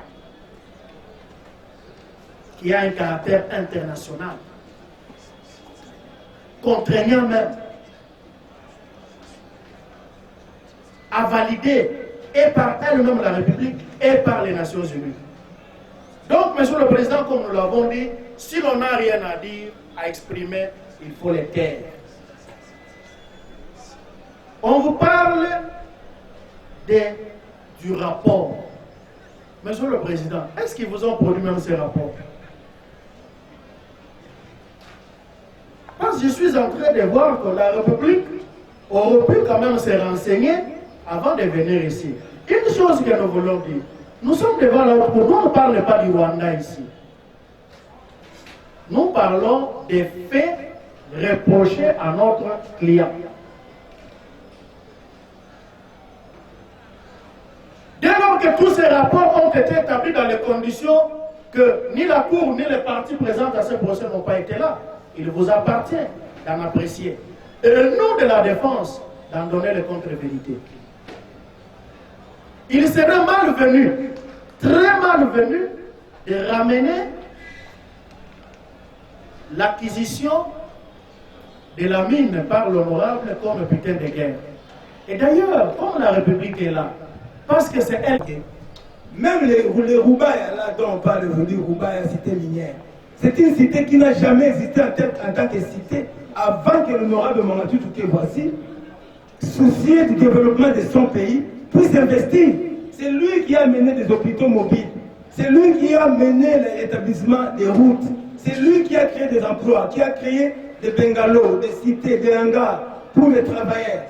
qui a un caractère international, contraignant même, à valider et par elle-même la République et par les Nations Unies. Donc, Monsieur le Président, comme nous l'avons dit, si l'on n'a rien à dire, à exprimer, il faut les taire. On vous parle du rapport. Monsieur le Président, est-ce qu'ils vous ont produit même ces rapports? Parce que je suis en train de voir que la République aurait pu quand même se renseigner avant de venir ici. Une chose que nous voulons dire, nous sommes devant la Haute Cour. Nous ne parlons pas du Rwanda ici. Nous parlons des faits reprochés à notre client. Dès lors que tous ces rapports ont été établis dans les conditions que ni la Cour ni les parties présentes à ce procès n'ont pas été là, il vous appartient d'en apprécier. Et nous de la défense, d'en donner les contre-vérités. Il serait malvenu, très malvenu, de ramener l'acquisition de la mine par l'honorable comme putain de guerre. Et d'ailleurs, comme la République est là, parce que c'est elle qui... Même les Roubaïa, là dont on parle aujourd'hui, Roubaïa, cité minière, c'est une cité qui n'a jamais existé en tant que cité avant que l'honorable Mangatu Touké Voici, soucié du développement de son pays, puisse investir. C'est lui qui a mené des hôpitaux mobiles. C'est lui qui a mené l'établissement des routes. C'est lui qui a créé des emplois, qui a créé des bungalows, des cités, des hangars pour les travailleurs.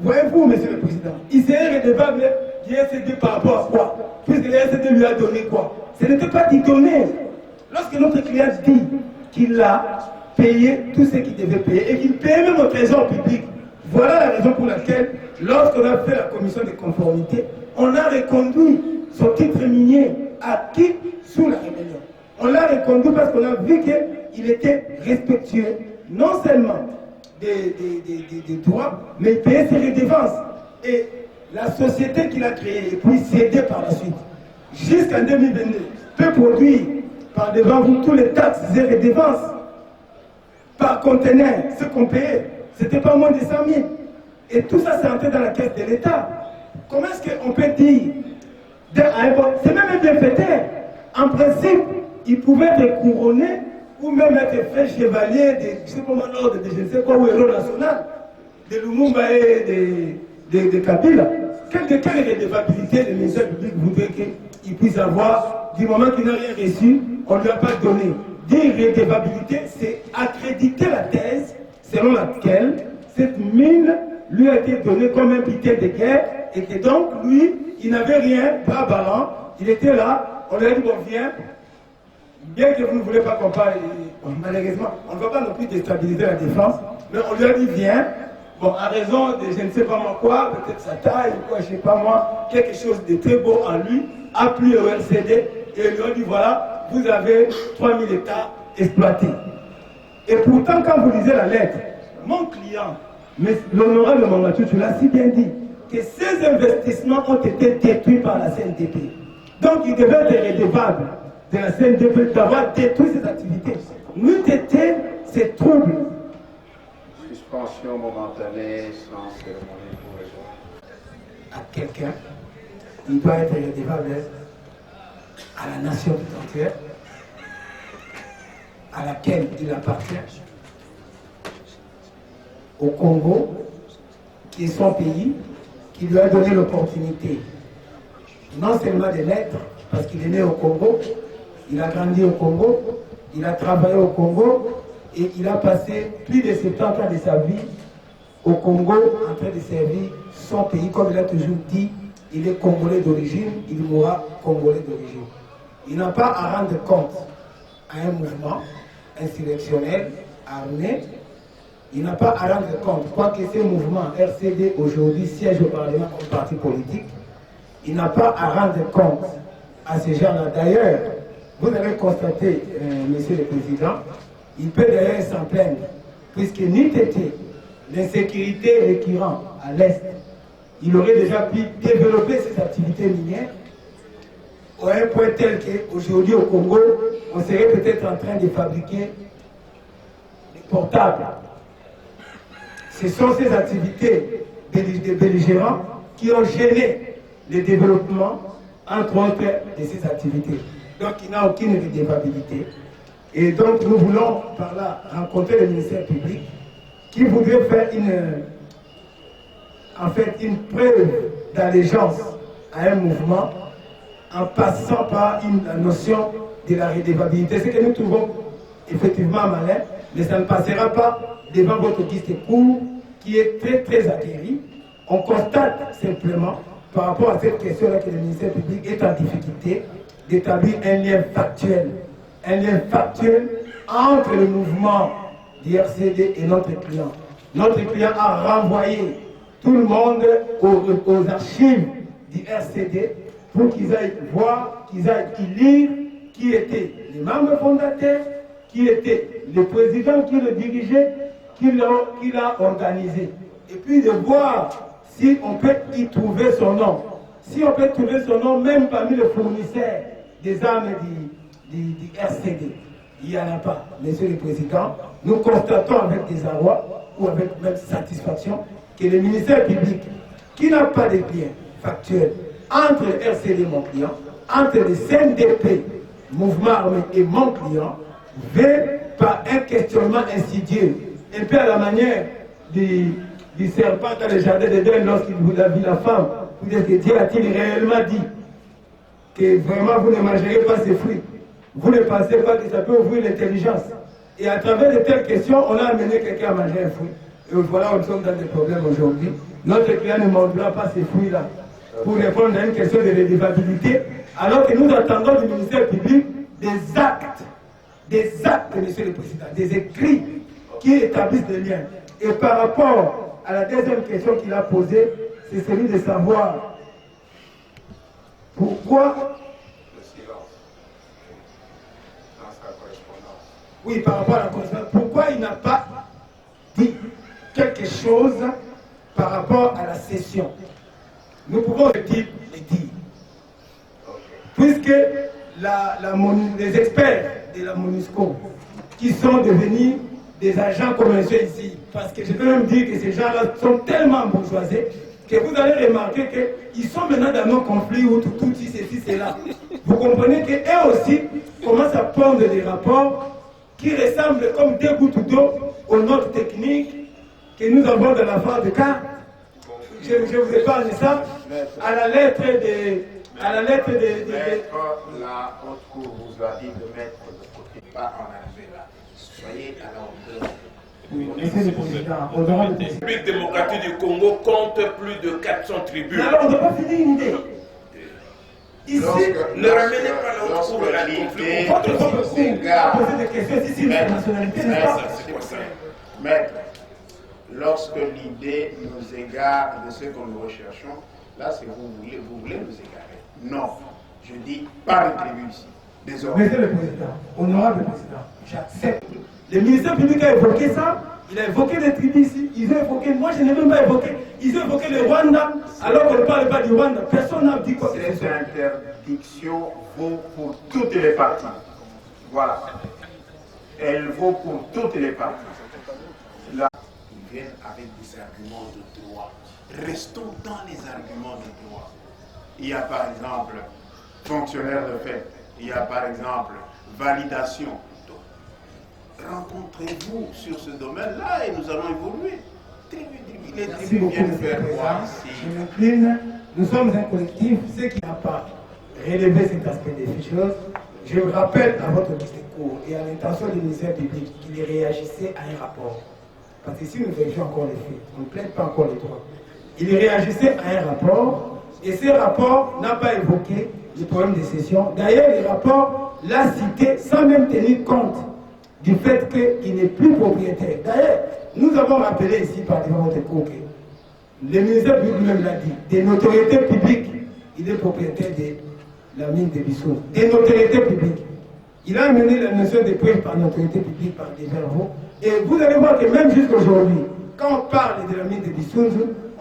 Voyez-vous, Monsieur le Président, il serait redevable du RCD par rapport à quoi? Puisque le RCD lui a donné quoi? Ce n'était pas d'y donner. Lorsque notre client dit qu'il a payé tout ce qu'il devait payer et qu'il payait même au trésor public, voilà la raison pour laquelle, lorsqu'on a fait la commission de conformité, on a reconduit son titre minier acquis sous la rébellion. On l'a reconduit parce qu'on a vu qu'il était respectueux, non seulement des droits, mais il payait ses redevances. Et la société qu'il a créée et puis cédée par la suite, jusqu'en 2022, peut produire par devant vous tous les taxes et redevances par conteneur, ce qu'on payait, c'était pas moins de 100 000. Et tout ça, c'est entré dans la caisse de l'État. Comment est-ce qu'on peut dire, c'est même un bienfaiteur. En principe, il pouvait être couronné ou même être fait chevalier de, je sais pas moi, l'ordre de je ne sais quoi, ou héros national, de Lumumba et de Kabila. Quelle redevabilité le ministère public voudrait qu'il puisse avoir du moment qu'il n'a rien reçu, on ne lui a pas donné. Dire redevabilité, c'est accréditer la thèse selon laquelle cette mine lui a été donnée comme un butin de guerre et que donc lui, il n'avait rien, pas ballon, il était là, on lui a dit bon viens, bien que vous ne voulez pas qu'on parle, malheureusement, on ne va pas non plus déstabiliser la défense, mais on lui a dit viens, bon, à raison de je ne sais pas moi quoi, peut-être sa taille ou quoi, je ne sais pas moi, quelque chose de très beau en lui, a plu au RCD et lui a dit voilà, vous avez 3000 hectares exploités. Et pourtant, quand vous lisez la lettre, mon client, mais l'honorable Mangatu, tu l'as si bien dit, que ces investissements ont été détruits par la CNDP. Donc, il devait être redevable de la CNDP d'avoir détruit ces activités. N'eût été ces troubles. Suspension momentanée sans cérémonie pour les autres. à quelqu'un, il doit être redevable à la nation tout entière, à laquelle il appartient, au Congo, qui est son pays, qui lui a donné l'opportunité non seulement de naître, parce qu'il est né au Congo, il a grandi au Congo, il a travaillé au Congo, et il a passé plus de 70 ans de sa vie au Congo en train de servir son pays. Comme il a toujours dit, il est Congolais d'origine, il mourra Congolais d'origine. Il n'a pas à rendre compte à un mouvement insurrectionnel, armé. Il n'a pas à rendre compte, quoique ce mouvement RCD aujourd'hui siège au Parlement comme parti politique, il n'a pas à rendre compte à ces gens-là. D'ailleurs, vous avez constaté, Monsieur le Président, il peut d'ailleurs s'en plaindre, puisque n'eût été l'insécurité récurrente à l'Est, il aurait déjà pu développer ses activités minières à un point tel qu'aujourd'hui au Congo, on serait peut-être en train de fabriquer des portables. Ce sont ces activités des belligérants qui ont gêné le développement, entre autres, de ces activités. Donc il n'a aucune redevabilité. Et donc nous voulons par là rencontrer le ministère public qui voudrait faire une preuve d'allégeance à un mouvement en passant par une notion de la redevabilité. Ce que nous trouvons effectivement malin, mais ça ne passera pas devant votre guide de cours qui est très très aguerri. On constate simplement par rapport à cette question-là que le ministère public est en difficulté d'établir un lien factuel entre le mouvement du RCD et notre client. Notre client a renvoyé tout le monde aux archives du RCD pour qu'ils aillent voir, qu'ils aillent lire qui étaient les membres fondateurs, qui était le président qui le dirigeait, qui l'a organisé. Et puis de voir si on peut y trouver son nom. Si on peut trouver son nom même parmi les fournisseurs des armes du RCD. Il n'y en a pas, Monsieur le Président. Nous constatons avec désarroi ou avec même satisfaction que le ministère public, qui n'a pas de lien factuel entre le RCD, mon client, entre le CNDP, mouvement armé, et mon client, veut par un questionnement insidieux, un peu à la manière du serpent dans le jardin d'Éden lorsqu'il a vu la femme, vous dites que Dieu a-t-il réellement dit que vraiment vous ne mangerez pas ces fruits? Vous ne pensez pas que ça peut ouvrir l'intelligence? Et à travers de telles questions, on a amené quelqu'un à manger un fruit. Et voilà, nous sommes dans des problèmes aujourd'hui. Notre client ne mangera pas ces fruits-là pour répondre à une question de redevabilité, alors que nous attendons du ministère public des actes, Monsieur le Président, des écrits qui établissent des liens. Et par rapport à la deuxième question qu'il a posée, c'est celui de savoir pourquoi... Le silence. Dans sa correspondance. Oui, par rapport à la correspondance. Pourquoi il n'a pas dit quelque chose par rapport à la session? Nous pouvons le dire. Puisque les experts de la MONUSCO, qui sont devenus des agents commerciaux ici, parce que je peux même dire que ces gens-là sont tellement bourgeoisés que vous allez remarquer qu'ils sont maintenant dans nos conflits où tout ceci, cela. Vous comprenez qu'eux aussi commencent à prendre des rapports qui ressemblent comme des gouttes d'eau aux notes techniques que nous avons dans la phase de cartes. Je vous épargne ça à la lettre de... Maître, la haute cour vous a dit de mettre de côté, pas en arriver là. Soyez à la hauteur. Oui, Monsieur le Président, honorable La République démocratique du Congo compte plus de 400 tribus. Alors, on ne doit pas finir une idée. Ici, ne ramenez pas la haute cour à conflit. Votre cour poser des questions ici, la nationalité, n'est-ce pas? C'est quoi ça? Maître, lorsque l'idée nous égare de ce que nous recherchons, là, c'est vous voulez nous égarer. Non, je dis pas de tribu ici. Désolé. Monsieur le Président, honorable Président, j'accepte. Le ministère public a évoqué ça, il a évoqué les tribus ici, ils ont évoqué, moi je n'ai même pas évoqué, ils ont évoqué le Rwanda, alors qu'on ne parle pas du Rwanda, personne n'a dit quoi. Cette interdiction vaut pour toutes les parties. Voilà. Elle vaut pour toutes les parties. Là, viennent avec des arguments de droit. Restons dans les arguments de droit. Il y a par exemple fonctionnaire de fait, il y a par exemple validation. Rencontrez-vous sur ce domaine-là et nous allons évoluer. Les tribunaux viennent faire quoi ici? Nous sommes un collectif, ce qui n'a pas relevé cet aspect des choses. Je me rappelle à votre discours et à l'intention du ministère public qu'il réagissait à un rapport. Parce que si nous vérifions encore les faits, on ne plaide pas encore les droits. Il réagissait à un rapport et ce rapport n'a pas évoqué le problème des cessions. D'ailleurs, le rapport l'a cité sans même tenir compte du fait qu'il n'est plus propriétaire. D'ailleurs, nous avons rappelé ici par devant votre cour que le ministère public lui-même l'a dit, des notoriétés publiques, il est propriétaire de la mine de Bissau. Des notoriétés publiques. Il a amené la notion de preuve par notoriété publique, par des verbaux. Et vous allez voir que même jusqu'aujourd'hui, quand on parle de la mine de Bissau,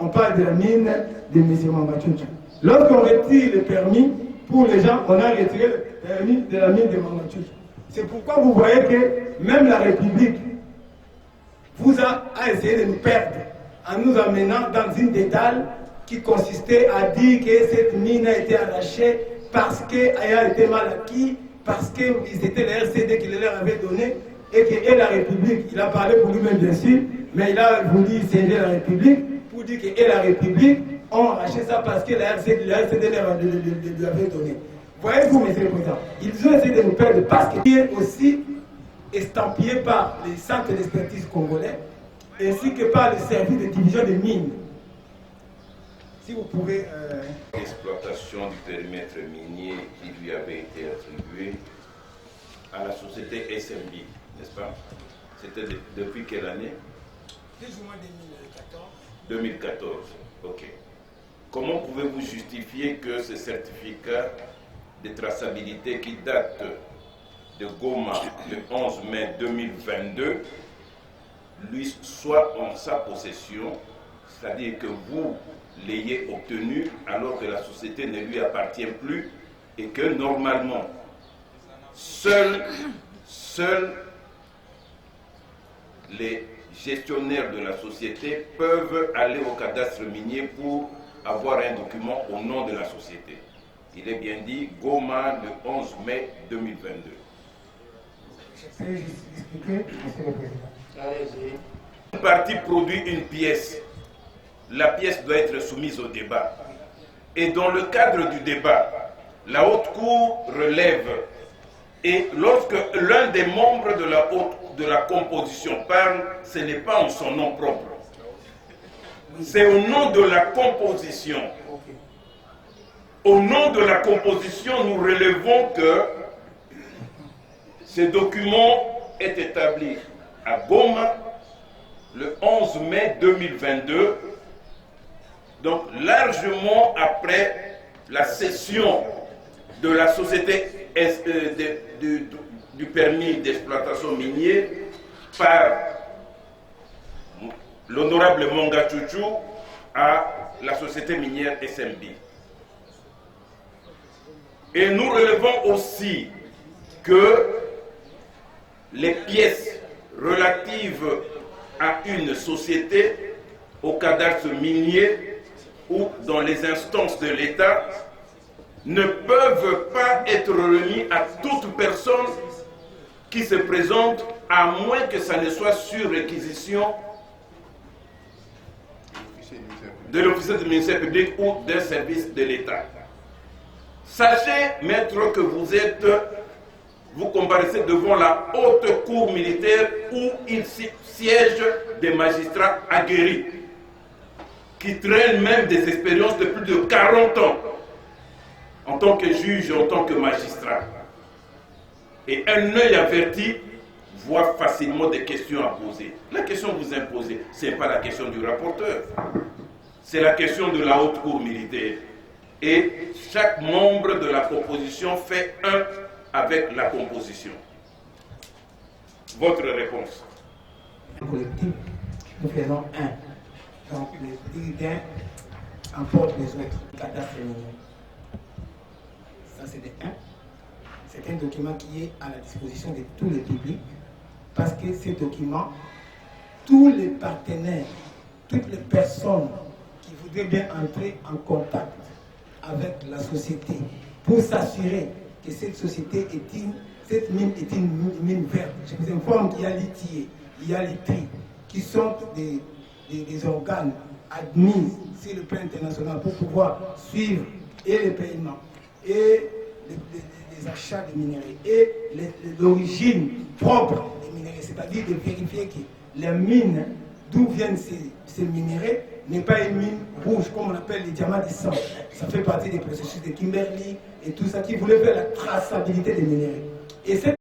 on parle de la mine de M. Mangachouchou. Lorsqu'on retire le permis, pour les gens, on a retiré le permis de la mine de Mangachouchou. C'est pourquoi vous voyez que même la République vous a essayé de nous perdre en nous amenant dans une dédale qui consistait à dire que cette mine a été arrachée parce qu'elle a été mal acquise, parce que c'était le RCD qui leur avait donné et que la République, il a parlé pour lui-même bien sûr, mais il a voulu céder la République pour dire que la République ont arraché ça parce que le RCD lui avait donné. Voyez-vous, monsieur le Président, ils ont essayé de nous perdre parce qu'il est aussi estampillé par les centres d'expertise congolais ainsi que par les services de division des mines. Si vous pouvez... L'exploitation du périmètre minier qui lui avait été attribué à la société SMB, n'est-ce pas? C'était depuis quelle année? Plus ou moins 2014. 2014, ok. Comment pouvez-vous justifier que ce certificat de traçabilité qui date de Goma le 11 mai 2022 lui soit en sa possession, c'est-à-dire que vous l'ayez obtenu alors que la société ne lui appartient plus et que normalement seuls les gestionnaires de la société peuvent aller au cadastre minier pour avoir un document au nom de la société. Il est bien dit Goma le 11 mai 2022. Je peux expliquer, monsieur le Président. Allez-y. Une partie produit une pièce. La pièce doit être soumise au débat. Et dans le cadre du débat, la haute cour relève. Et lorsque l'un des membres de la composition parle, ce n'est pas en son nom propre. C'est au nom de la composition. Au nom de la composition, nous relevons que ce document est établi à Goma le 11 mai 2022, donc largement après la cession de la société du permis d'exploitation minier par l'honorable Mangachouchou à la société minière SMB. Et nous relevons aussi que les pièces relatives à une société, au cadastre minier ou dans les instances de l'État ne peuvent pas être remis à toute personne qui se présente, à moins que ça ne soit sur réquisition de l'officier du ministère public ou d'un service de l'État. Sachez, maître, que vous comparaissez devant la haute cour militaire où il siège des magistrats aguerris, qui traînent même des expériences de plus de 40 ans en tant que juge, en tant que magistrat. Et un œil averti voit facilement des questions à poser. La question que vous imposez, ce n'est pas la question du rapporteur, c'est la question de la haute cour militaire. Et chaque membre de la composition fait un avec la composition. Votre réponse? Collectif, nous faisons un. Donc les gains emportent les autres. Cadastre minier. Ça c'est le 1. C'est un document qui est à la disposition de tous les publics parce que ce document, tous les partenaires, toutes les personnes qui voudraient bien entrer en contact avec la société pour s'assurer que cette société cette mine est une mine verte. Je vous informe qu'il y a l'ITIE, il y a l'ITRI, qui sont des organes admis sur le plan international pour pouvoir suivre et les paiements et les achats de minerais et l'origine propre des minerais, c'est-à-dire de vérifier que les mines d'où viennent ces minerais n'est pas une mine rouge comme on appelle les diamants de sang. Ça fait partie des processus de Kimberley et tout ça qui voulait faire la traçabilité des minerais. Et cette